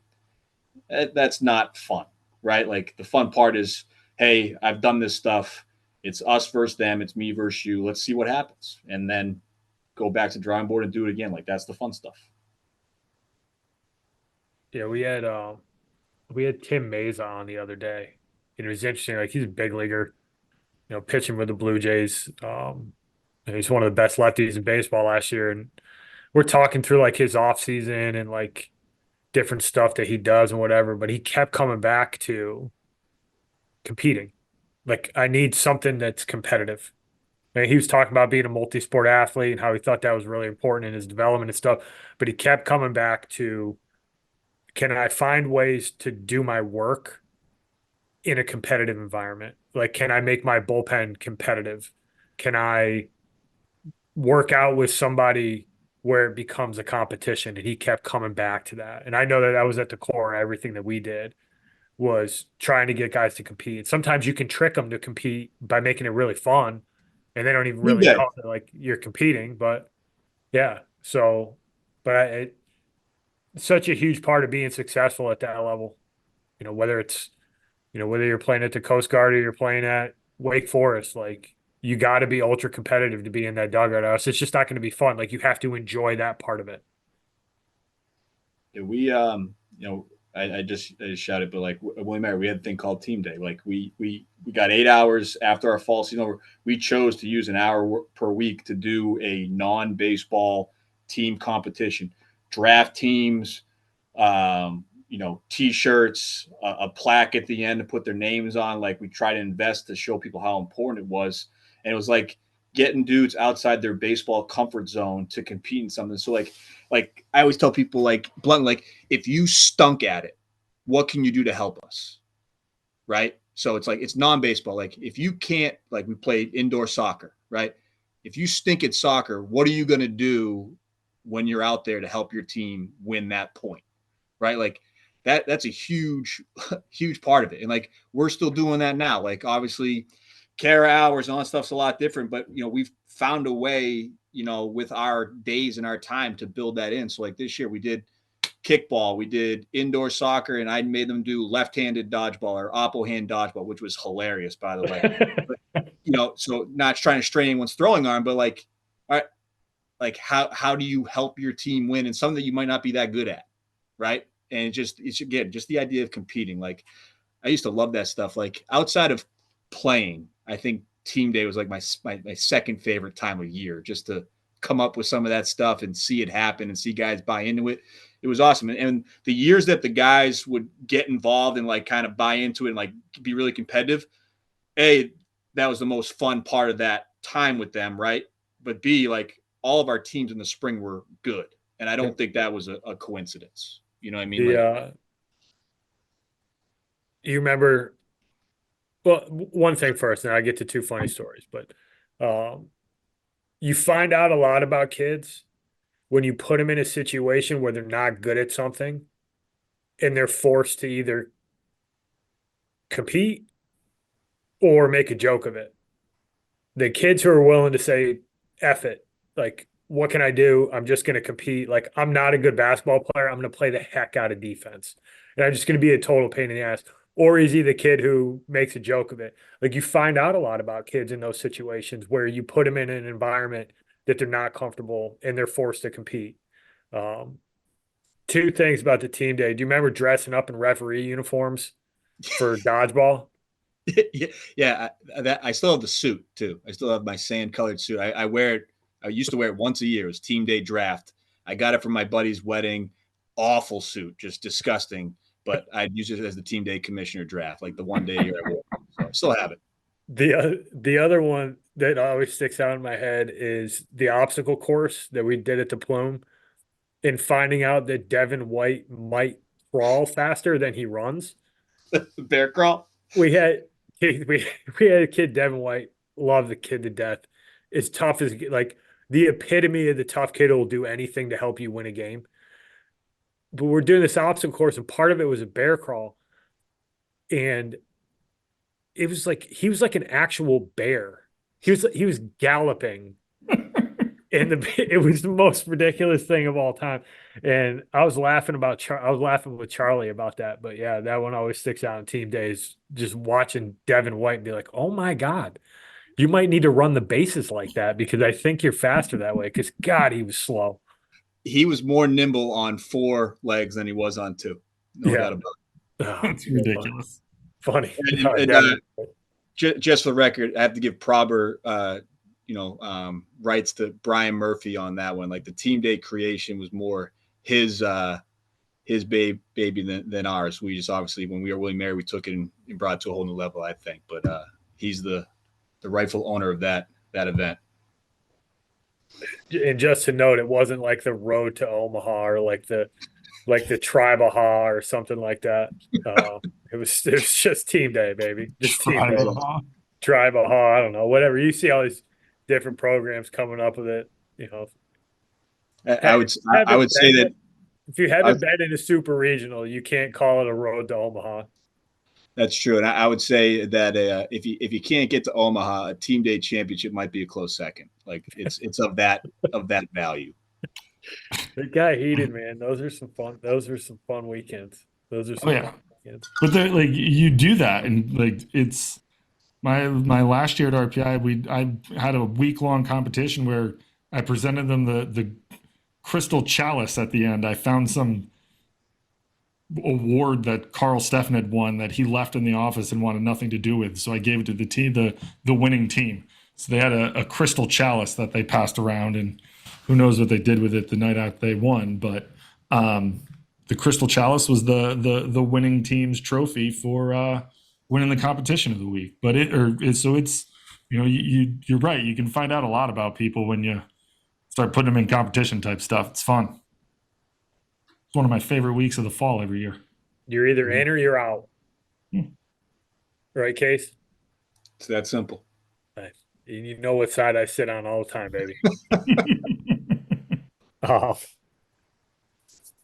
that's not fun, right? Like the fun part is, hey, I've done this stuff. It's us versus them. It's me versus you. Let's see what happens. And then go back to the drawing board and do it again. Like that's the fun stuff. Yeah, we had Tim Mayza on the other day. It was interesting. Like he's a big leaguer, pitching with the Blue Jays. And he's one of the best lefties in baseball last year. And we're talking through like his off season and like different stuff that he does and whatever. But he kept coming back to competing. Like I need something that's competitive. And he was talking about being a multi-sport athlete and how he thought that was really important in his development and stuff. But he kept coming back to, can I find ways to do my work in a competitive environment? Like, can I make my bullpen competitive? Can I work out with somebody where it becomes a competition? And he kept coming back to that. And I know that that was at the core of everything that we did, was trying to get guys to compete. Sometimes you can trick them to compete by making it really fun, and they don't even Team really day. know that like you're competing. But yeah, so but it's such a huge part of being successful at that level. Whether it's whether you're playing at the Coast Guard or you're playing at Wake Forest, like you got to be ultra competitive to be in that dugout. Or else it's just not going to be fun. Like you have to enjoy that part of it. Yeah, we I just shouted, but like William Mary, we had a thing called Team Day. Like we got 8 hours after our fall season. We chose to use an hour per week to do a non-baseball team competition, draft teams, T-shirts, a plaque at the end to put their names on. Like we try to invest to show people how important it was, and it was like getting dudes outside their baseball comfort zone to compete in something. So like I always tell people, like bluntly, like if you stunk at it, what can you do to help us? Right. So it's like it's non-baseball. Like if you can't, like we played indoor soccer, right? If you stink at soccer, what are you going to do when you're out there to help your team win that point? Right. Like that's a huge, huge part of it. And like we're still doing that now. Like obviously care hours and all that stuff's a lot different, but we've found a way, with our days and our time to build that in. So like this year we did kickball, we did indoor soccer, and I made them do left-handed dodgeball or oppo hand dodgeball, which was hilarious, by the way. But so not trying to strain anyone's throwing arm, but like, all right, like how do you help your team win in something that you might not be that good at, right? And it's again just the idea of competing. Like I used to love that stuff. Like outside of playing, I think team day was like my second favorite time of year, just to come up with some of that stuff and see it happen and see guys buy into it. It was awesome. And the years that the guys would get involved and like kind of buy into it and like be really competitive, that was the most fun part of that time with them, right? But B, like all of our teams in the spring were good. And I don't think that was a coincidence. You know what I mean? The Like You remember, well, one thing first, and I get to two funny stories, but um, you find out a lot about kids when you put them in a situation where they're not good at something and they're forced to either compete or make a joke of it. The kids who are willing to say, F it, like, what can I do? I'm just going to compete. Like, I'm not a good basketball player. I'm going to play the heck out of defense. And I'm just going to be a total pain in the ass. Or is he the kid who makes a joke of it? Like, you find out a lot about kids in those situations where you put them in an environment that they're not comfortable and they're forced to compete. Um, Two things about the team day. Do you remember dressing up in referee uniforms for dodgeball? yeah, I still have the suit too. I still have my sand colored suit. I wear it. I used to wear it once a year. It was team day draft. I got it from my buddy's wedding. Awful suit, just disgusting. But I'd use it as the team day commissioner draft, like the one day a year I wore it. So I still have it. The other one that always sticks out in my head is the obstacle course that we did at the Plume, and finding out that Devin White might crawl faster than he runs. Bear crawl. We had we had a kid, Devin White, love the kid to death. As tough as like the epitome of the tough kid who will do anything to help you win a game. But we're doing this obstacle course, and part of it was a bear crawl, and it was like he was like an actual bear. He was galloping, and it was the most ridiculous thing of all time. And I was laughing I was laughing with Charlie about that. But yeah, that one always sticks out in team days. Just watching Devin White and be like, "Oh my God, you might need to run the bases like that because I think you're faster that way." Because God, he was slow. He was more nimble on four legs than he was on two. No Yeah, doubt about oh, That's ridiculous. funny. it. No, And Devin. just for the record, I have to give proper, rights to Brian Murphy on that one. Like the team day creation was more his baby than ours. We just obviously when we were Willie Mary, we took it and brought it to a whole new level, I think. But he's the rightful owner of that that event. And just to note, it wasn't like the road to Omaha or like the Tribaha or something like that. It was just team day, baby. Just team day. Tribaha, I don't know, whatever. You see all these different programs coming up with it. I Hey, would I would say that if you I, haven't been in a super regional, you can't call it a road to Omaha. that's true, and I would say that if you can't get to Omaha, a team day championship might be a close second. Like it's of that value. It got heated, man. Those are some fun. Those are some fun weekends. Those are Oh some fun yeah, weekends. but like you do that, and like it's my last year at RPI. I had a week long competition where I presented them the crystal chalice at the end. I found some award that Carl Steffen had won that he left in the office and wanted nothing to do with. So I gave it to the team, the winning team. So they had a crystal chalice that they passed around, and who knows what they did with it the night after they won. But the crystal chalice was the winning team's trophy for winning the competition of the week. But so it's you're right. You can find out a lot about people when you start putting them in competition type stuff. It's fun. It's one of my favorite weeks of the fall every year. You're either in or you're out. Right, Case? It's that simple. Nice. You know what side I sit on all the time, baby. Oh.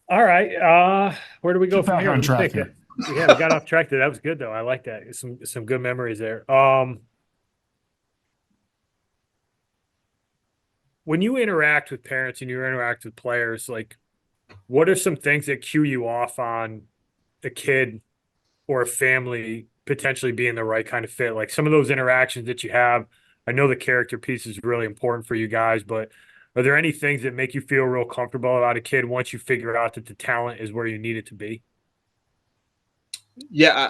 All right. Where do we go Get from back here? on What do you track think? here. Yeah, we got off track there. That was good though. I like that. Some good memories there. When you interact with parents and you interact with players, like what are some things that cue you off on a kid or a family potentially being the right kind of fit? Like some of those interactions that you have, I know the character piece is really important for you guys, but are there any things that make you feel real comfortable about a kid once you figure out that the talent is where you need it to be? Yeah,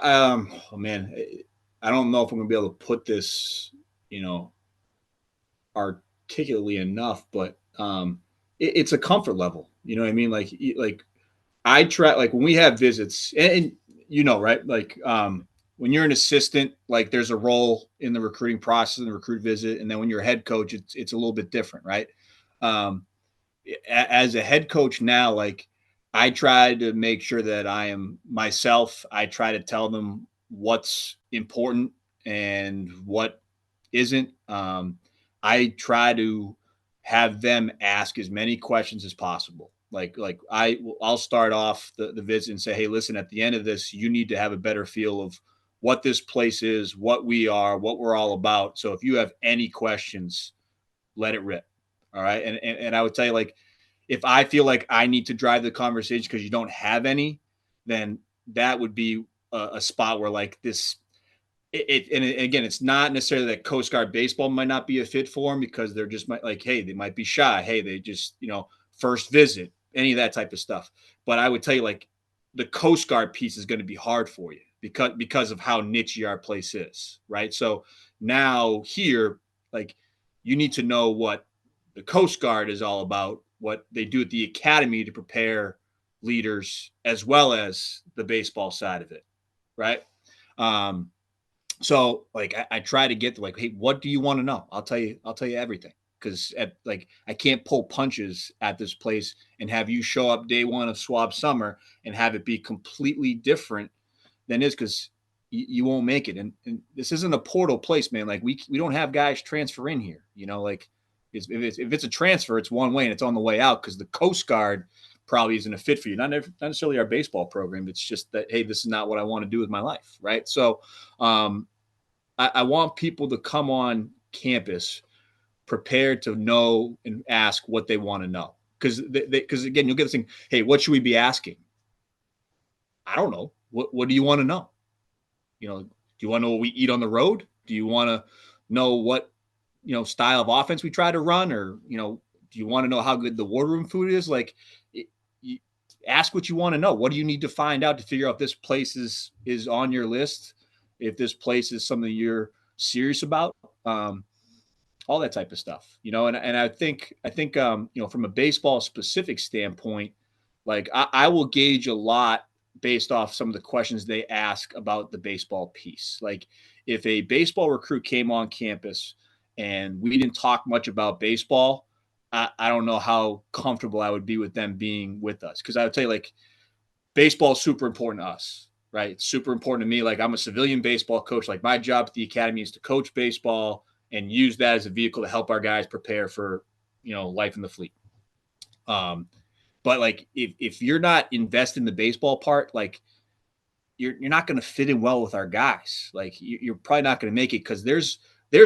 oh man, I don't know if I'm gonna be able to put this, you know, articulately enough, but it's a comfort level. You know what I mean? Like I try, like when we have visits, and right, like when you're an assistant, like there's a role in the recruiting process and the recruit visit, and then when you're a head coach, it's a little bit different, right? Um, as a head coach now, like I try to make sure that I am myself. I try to tell them what's important and what isn't. I try to have them ask as many questions as possible. I'll start off the visit and say, hey, listen, at the end of this, you need to have a better feel of what this place is, what we are, what we're all about. So if you have any questions, let it rip. All right. And I would tell you, like, if I feel like I need to drive the conversation because you don't have any, then that would be a spot where like this and again, it's not necessarily that Coast Guard baseball might not be a fit for them because they're just like, hey, they might be shy. Hey, they just, first visit, any of that type of stuff. But I would tell you, like, the Coast Guard piece is going to be hard for you because of how niche our place is, right? So now here, like, you need to know what the Coast Guard is all about, what they do at the academy to prepare leaders, as well as the baseball side of it, right? So like I try to get to like, hey, what do you want to know? I'll tell you everything. Because like I can't pull punches at this place and have you show up day one of Swab Summer and have it be completely different than is, because you won't make it. And this isn't a portal place, man. Like we don't have guys transfer in here. Like if it's a transfer, it's one way and it's on the way out, because the Coast Guard probably isn't a fit for you. Not necessarily our baseball program. It's just that, hey, this is not what I want to do with my life, right? So I want people to come on campus prepared to know and ask what they want to know. Because again, you'll get this thing, hey, what should we be asking? I don't know. What do you want to know? Do you want to know what we eat on the road? Do you want to know what style of offense we try to run? Or do you want to know how good the war room food is? Like, you ask what you want to know. What do you need to find out to figure out if this place is on your list, if this place is something you're serious about? All that type of stuff, and I think from a baseball specific standpoint, like I will gauge a lot based off some of the questions they ask about the baseball piece. Like if a baseball recruit came on campus and we didn't talk much about baseball, I don't know how comfortable I would be with them being with us. Because I would say, like, baseball is super important to us, right? It's super important to me. Like, I'm a civilian baseball coach. Like, my job at the academy is to coach baseball and use that as a vehicle to help our guys prepare for, life in the fleet. But like, if you're not invested in the baseball part, like, you're not going to fit in well with our guys. Like, you're probably not going to make it, because there's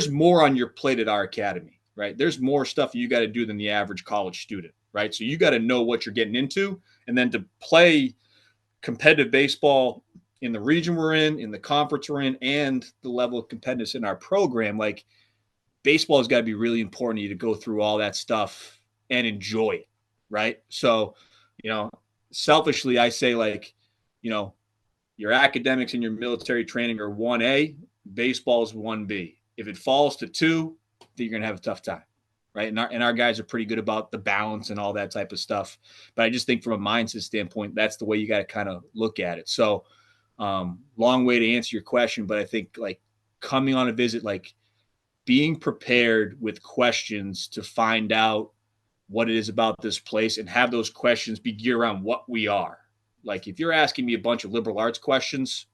more on your plate at our academy, right? There's more stuff you got to do than the average college student, right? So you got to know what you're getting into, and then to play competitive baseball in the region we're in the conference we're in, and the level of competitiveness in our program, like, baseball has got to be really important to you to go through all that stuff and enjoy it, right? So, selfishly, I say, like, your academics and your military training are 1A, baseball is 1B. If it falls to 2, then you're going to have a tough time, right? And our guys are pretty good about the balance and all that type of stuff. But I just think from a mindset standpoint, that's the way you got to kind of look at it. So, long way to answer your question, but I think, like, coming on a visit, like, being prepared with questions to find out what it is about this place, and have those questions be geared around what we are. Like, if you're asking me a bunch of liberal arts questions,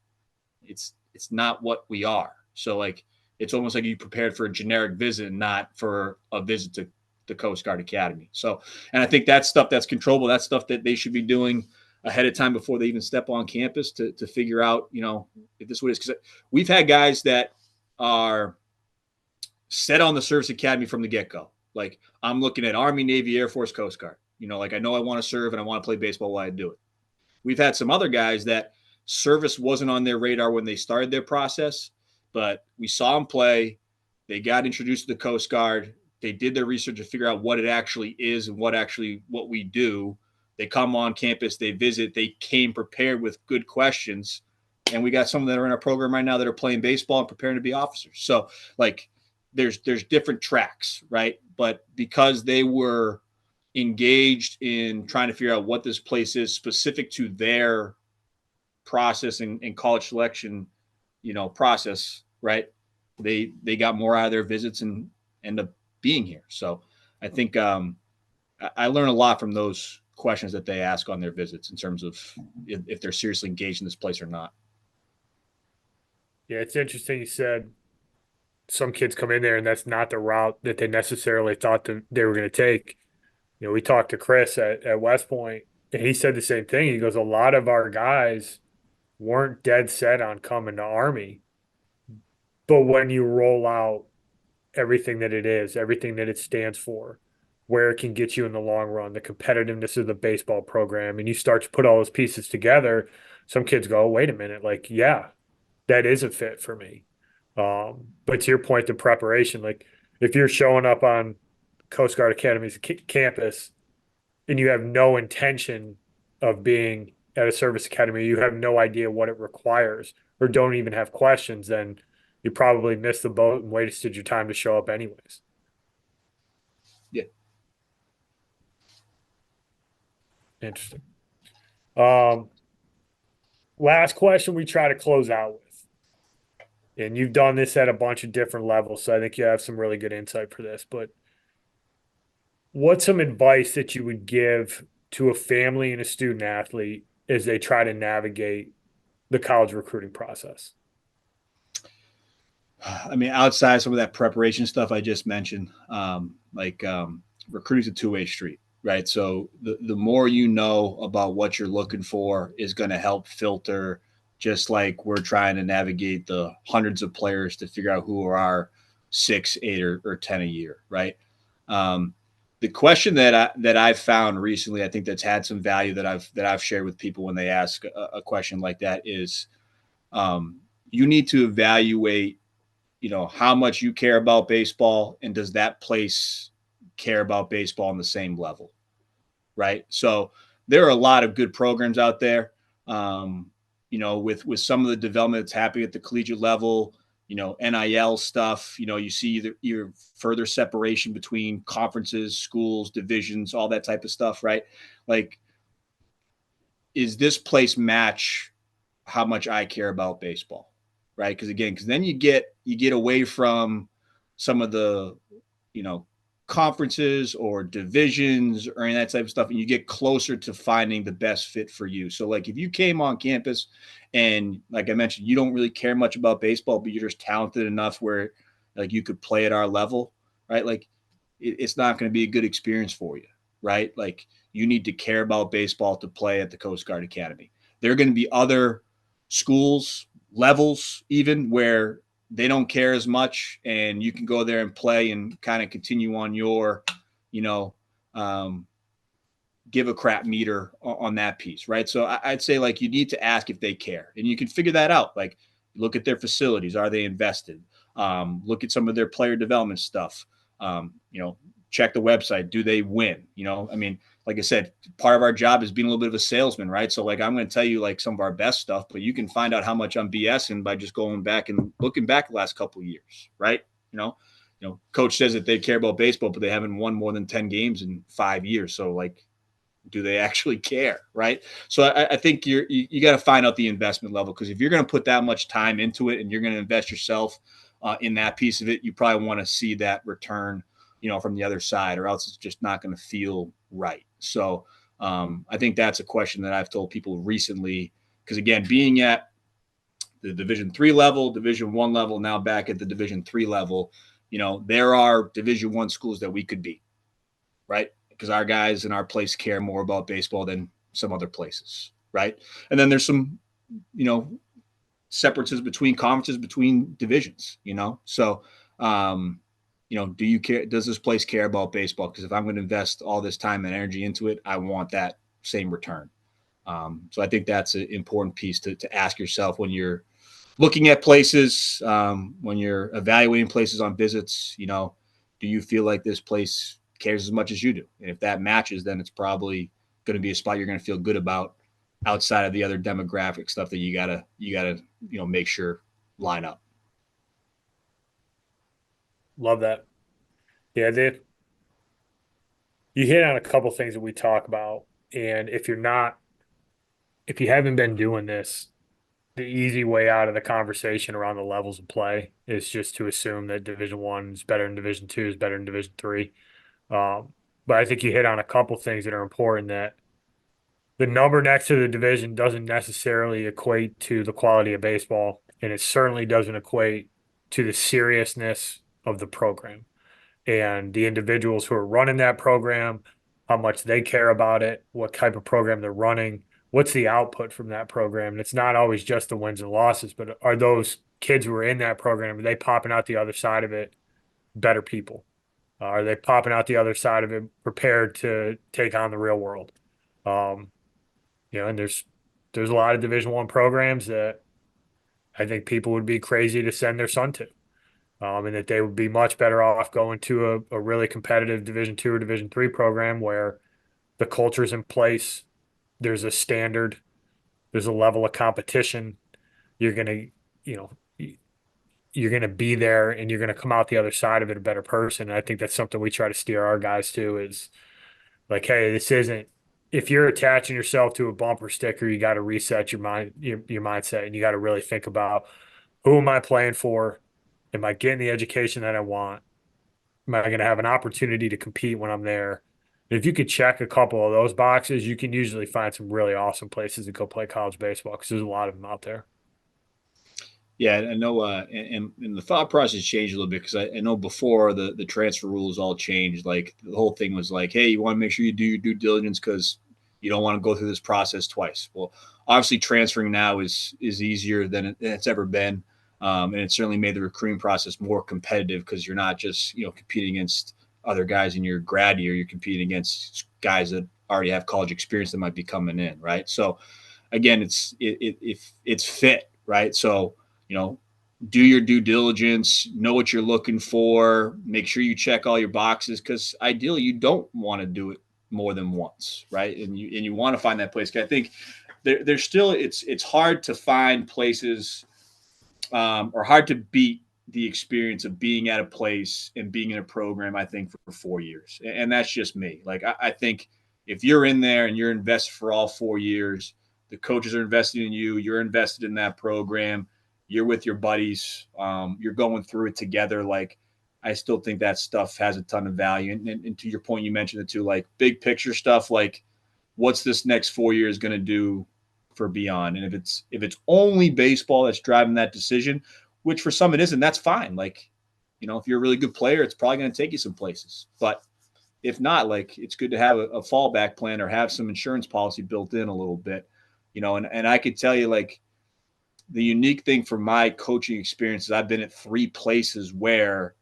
it's not what we are. So, like, it's almost like you prepared for a generic visit and not for a visit to the Coast Guard Academy. So, and I think that's stuff that's controllable. That's stuff that they should be doing ahead of time before they even step on campus to figure out, if this is what it is. Because we've had guys that are set on the service academy from the get-go. Like, I'm looking at Army, Navy, Air Force, Coast Guard. Like, I know I want to serve and I want to play baseball while I do it. We've had some other guys that service wasn't on their radar when they started their process, but we saw them play. They got introduced to the Coast Guard. They did their research to figure out what it actually is and what we do. They come on campus, they visit, they came prepared with good questions. And we got some that are in our program right now that are playing baseball and preparing to be officers. So, like, there's different tracks, right? But because they were engaged in trying to figure out what this place is specific to their process and college selection, process, right? They got more out of their visits and end up being here. So I think I learn a lot from those questions that they ask on their visits in terms of if they're seriously engaged in this place or not. Yeah, it's interesting you said some kids come in there and that's not the route that they necessarily thought that they were going to take. We talked to Chris at West Point, and he said the same thing. He goes, a lot of our guys weren't dead set on coming to Army, but when you roll out everything that it is, everything that it stands for, where it can get you in the long run, the competitiveness of the baseball program, and you start to put all those pieces together, some kids go, wait a minute, like, yeah, that is a fit for me. But to your point, the preparation, like, if you're showing up on Coast Guard Academy's campus and you have no intention of being at a service academy, you have no idea what it requires or don't even have questions, then you probably missed the boat and wasted your time to show up anyways. Yeah. Interesting. Last question we try to close out with. And you've done this at a bunch of different levels, so I think you have some really good insight for this. But what's some advice that you would give to a family and a student athlete as they try to navigate the college recruiting process? I mean, outside some of that preparation stuff I just mentioned, recruiting's a two-way street, right? So the more you know about what you're looking for is going to help filter, just like we're trying to navigate the hundreds of players to figure out who are our 6, 8, or 10 a year, right? The question that I've found recently, I think that's had some value that I've shared with people when they ask a question like that is, you need to evaluate, how much you care about baseball, and does that place care about baseball on the same level, right? So there are a lot of good programs out there, with some of the development that's happening at the collegiate level, NIL stuff, you see your further separation between conferences, schools, divisions, all that type of stuff, right? Like, is this place match how much I care about baseball? Right. Because then you get away from some of the, you know, conferences or divisions or any of that type of stuff, and you get closer to finding the best fit for you. So like if you came on campus and like I mentioned, you don't really care much about baseball, but you're just talented enough where like you could play at our level, right? Like it's not going to be a good experience for you, right? Like you need to care about baseball to play at the Coast Guard Academy. There are going to be other schools, levels even, where they don't care as much and you can go there and play and kind of continue on your, you know, give a crap meter on that piece, right? So I'd say like you need to ask if they care, and you can figure that out. Like look at their facilities, are they invested? Look at some of their player development stuff. You know, check the website. Do they win? You know, I mean, like I said, part of our job is being a little bit of a salesman, right? So like I'm going to tell you like some of our best stuff, but you can find out how much I'm BSing by just going back and looking back the last couple of years, right? Coach says that they care about baseball, but they haven't won more than 10 games in 5 years. So like, do they actually care, right? So I think you got to find out the investment level, because if you're going to put that much time into it and you're going to invest yourself in that piece of it, you probably want to see that return, from the other side, or else it's just not going to feel right. So I think that's a question that I've told people recently, because again, being at the Division III level, Division I level, now back at the Division III level, there are Division I schools that we could be, right? Because our guys in our place care more about baseball than some other places, right? And then there's some, separateness between conferences, between divisions, So, do you care? Does this place care about baseball? Because if I'm going to invest all this time and energy into it, I want that same return. So I think that's an important piece to ask yourself when you're looking at places, when you're evaluating places on visits. Do you feel like this place cares as much as you do? And if that matches, then it's probably going to be a spot you're going to feel good about, outside of the other demographic stuff that you gotta make sure line up. Love that. Yeah, you hit on a couple things that we talk about. And if you haven't been doing this, the easy way out of the conversation around the levels of play is just to assume that Division I is better than Division II is better than Division III. But I think you hit on a couple things that are important, that the number next to the division doesn't necessarily equate to the quality of baseball, and it certainly doesn't equate to the seriousness of the program and the individuals who are running that program, how much they care about it, what type of program they're running, what's the output from that program. And it's not always just the wins and losses, but are those kids who are in that program, are they popping out the other side of it better people? Are they popping out the other side of it prepared to take on the real world? Um, and there's a lot of Division I programs that I think people would be crazy to send their son to. And that they would be much better off going to a really competitive Division II or Division III program where the culture's in place, there's a standard, there's a level of competition. You're gonna, you know, you're gonna be there, and you're gonna come out the other side of it a better person. And I think that's something we try to steer our guys to, is like, hey, this isn't. If you're attaching yourself to a bumper sticker, you got to reset your mind, your mindset, and you got to really think about, who am I playing for? Am I getting the education that I want? Am I going to have an opportunity to compete when I'm there? If you could check a couple of those boxes, you can usually find some really awesome places to go play college baseball, because there's a lot of them out there. Yeah, I know, and the thought process changed a little bit, because I know before the transfer rules all changed. Like the whole thing was like, hey, you want to make sure you do your due diligence because you don't want to go through this process twice. Well, obviously, transferring now is easier than it's ever been, and it certainly made the recruiting process more competitive, because you're not just competing against other guys in your grad year. You're competing against guys that already have college experience that might be coming in, right? So again, it's fit, right? So do your due diligence, know what you're looking for, make sure you check all your boxes, because ideally you don't want to do it more than once, right? And you want to find that place. I think there's still, it's hard to find places, or hard to beat the experience of being at a place and being in a program, I think, for 4 years. And that's just me. Like, I think if you're in there and you're invested for all 4 years, the coaches are invested in you, you're invested in that program, you're with your buddies, you're going through it together. Like, I still think that stuff has a ton of value. And to your point, you mentioned it too, like big picture stuff, like what's this next 4 years going to do for beyond? And if it's only baseball that's driving that decision, which for some it isn't, that's fine. Like, if you're a really good player, it's probably going to take you some places. But if not, like, it's good to have a fallback plan or have some insurance policy built in a little bit, and I could tell you, like, the unique thing from my coaching experience is I've been at 3 places where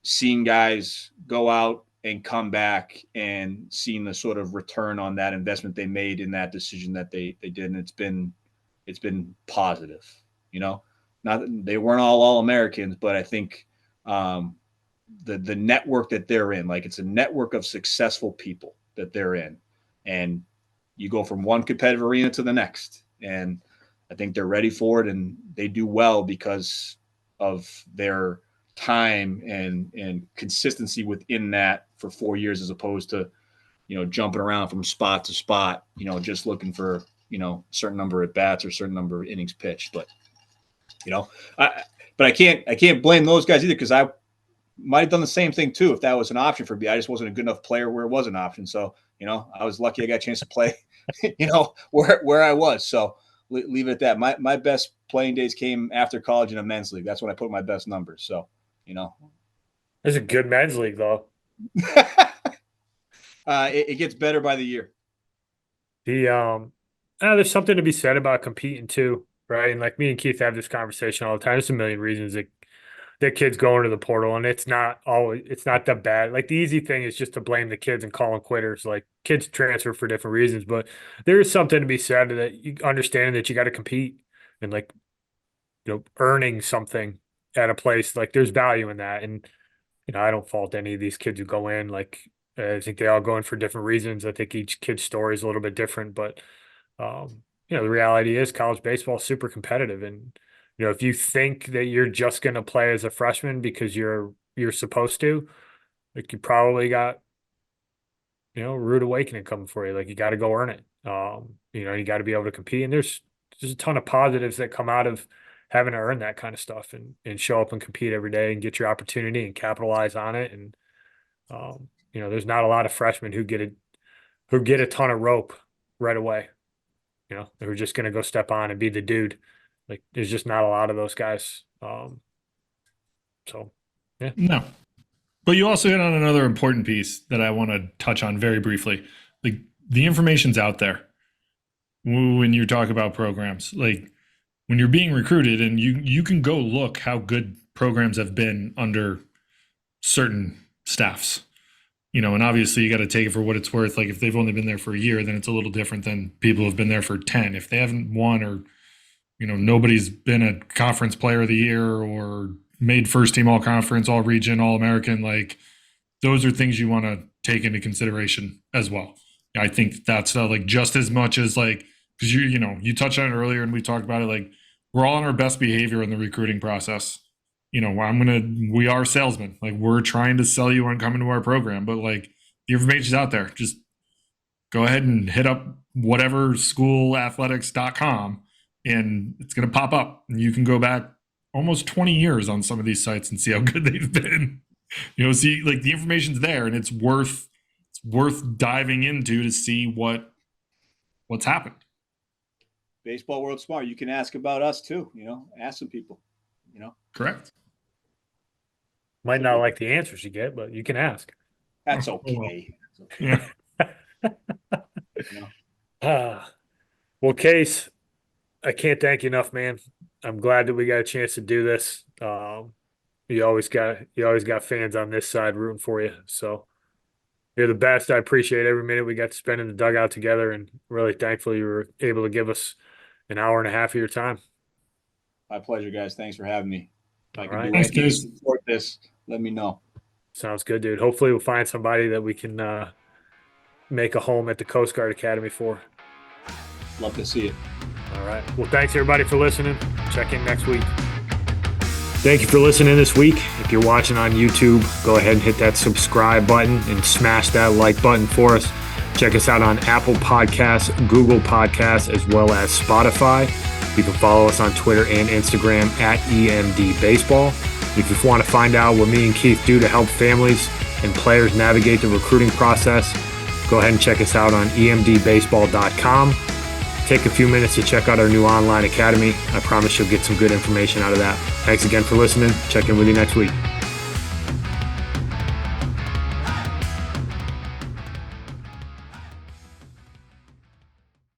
seeing guys go out and come back and seeing the sort of return on that investment they made in that decision that they did. And it's been positive, not that they weren't all Americans, but I think the network that they're in, like, it's a network of successful people that they're in, and you go from one competitive arena to the next. And I think they're ready for it, and they do well because of their time and consistency within that for 4 years, as opposed to, jumping around from spot to spot, just looking for, a certain number at bats or a certain number of innings pitched. But, I can't blame those guys either, because I might have done the same thing too if that was an option for me. I just wasn't a good enough player where it was an option. So, I was lucky I got a chance to play, where I was. So leave it at that. My best playing days came after college in a men's league. That's when I put my best numbers. So, There's a good men's league, though. It gets better by the year. There's something to be said about competing too, right? And like me and Keith have this conversation all the time. There's a million reasons that kids go into the portal, and it's not the bad. Like, the easy thing is just to blame the kids and call them quitters. Like, kids transfer for different reasons, but there is something to be said that you understand that you got to compete and, like, earning something at a place. Like, there's value in that. And, I don't fault any of these kids who go in. Like, I think they all go in for different reasons. I think each kid's story is a little bit different, but the reality is college baseball is super competitive. And, if you think that you're just going to play as a freshman because you're supposed to, like, you probably got, rude awakening coming for you. Like, you got to go earn it. You got to be able to compete. And there's a ton of positives that come out of having to earn that kind of stuff and show up and compete every day and get your opportunity and capitalize on it. And, there's not a lot of freshmen who get a ton of rope right away. They're just going to go step on and be the dude. Like, there's just not a lot of those guys. So, yeah. No. But you also hit on another important piece that I want to touch on very briefly. Like, the information's out there when you talk about programs. Like, when you're being recruited, and you can go look how good programs have been under certain staffs. And obviously you got to take it for what it's worth. Like, if they've only been there for a year, then it's a little different than people who have been there for 10. If they haven't won, or nobody's been a conference player of the year or made first team all conference, all region, all American, like, those are things you want to take into consideration as well. I think that's like just as much as, like, because you touched on it earlier and we talked about it, like, we're all on our best behavior in the recruiting process. We are salesmen. Like, we're trying to sell you on coming to our program, but, like, the information's out there. Just go ahead and hit up whatever schoolathletics.com and it's going to pop up, and you can go back almost 20 years on some of these sites and see how good they've been. See, like, the information's there, and it's worth diving into to see what's happened. Baseball World Smart. You can ask about us too. Ask some people. Correct. Might not like the answers you get, but you can ask. That's okay. That's okay. Yeah. Well, Case, I can't thank you enough, man. I'm glad that we got a chance to do this. You always got fans on this side rooting for you. So you're the best. I appreciate every minute we got to spend in the dugout together, and really thankful you were able to give us an hour and a half of your time. My pleasure, guys. Thanks for having me. If I can do Thanks, anything to guys. support this, let me know. Sounds good, dude. Hopefully we'll find somebody that we can make a home at the Coast Guard Academy for. Love to see it. All right. Well, thanks everybody for listening. Check in next week. Thank you for listening this week. If you're watching on YouTube, go ahead and hit that subscribe button and smash that like button for us. Check us out on Apple Podcasts, Google Podcasts, as well as Spotify. You can follow us on Twitter and Instagram at EMD Baseball. If you want to find out what me and Keith do to help families and players navigate the recruiting process, go ahead and check us out on emdbaseball.com. Take a few minutes to check out our new online academy. I promise you'll get some good information out of that. Thanks again for listening. Check in with you next week.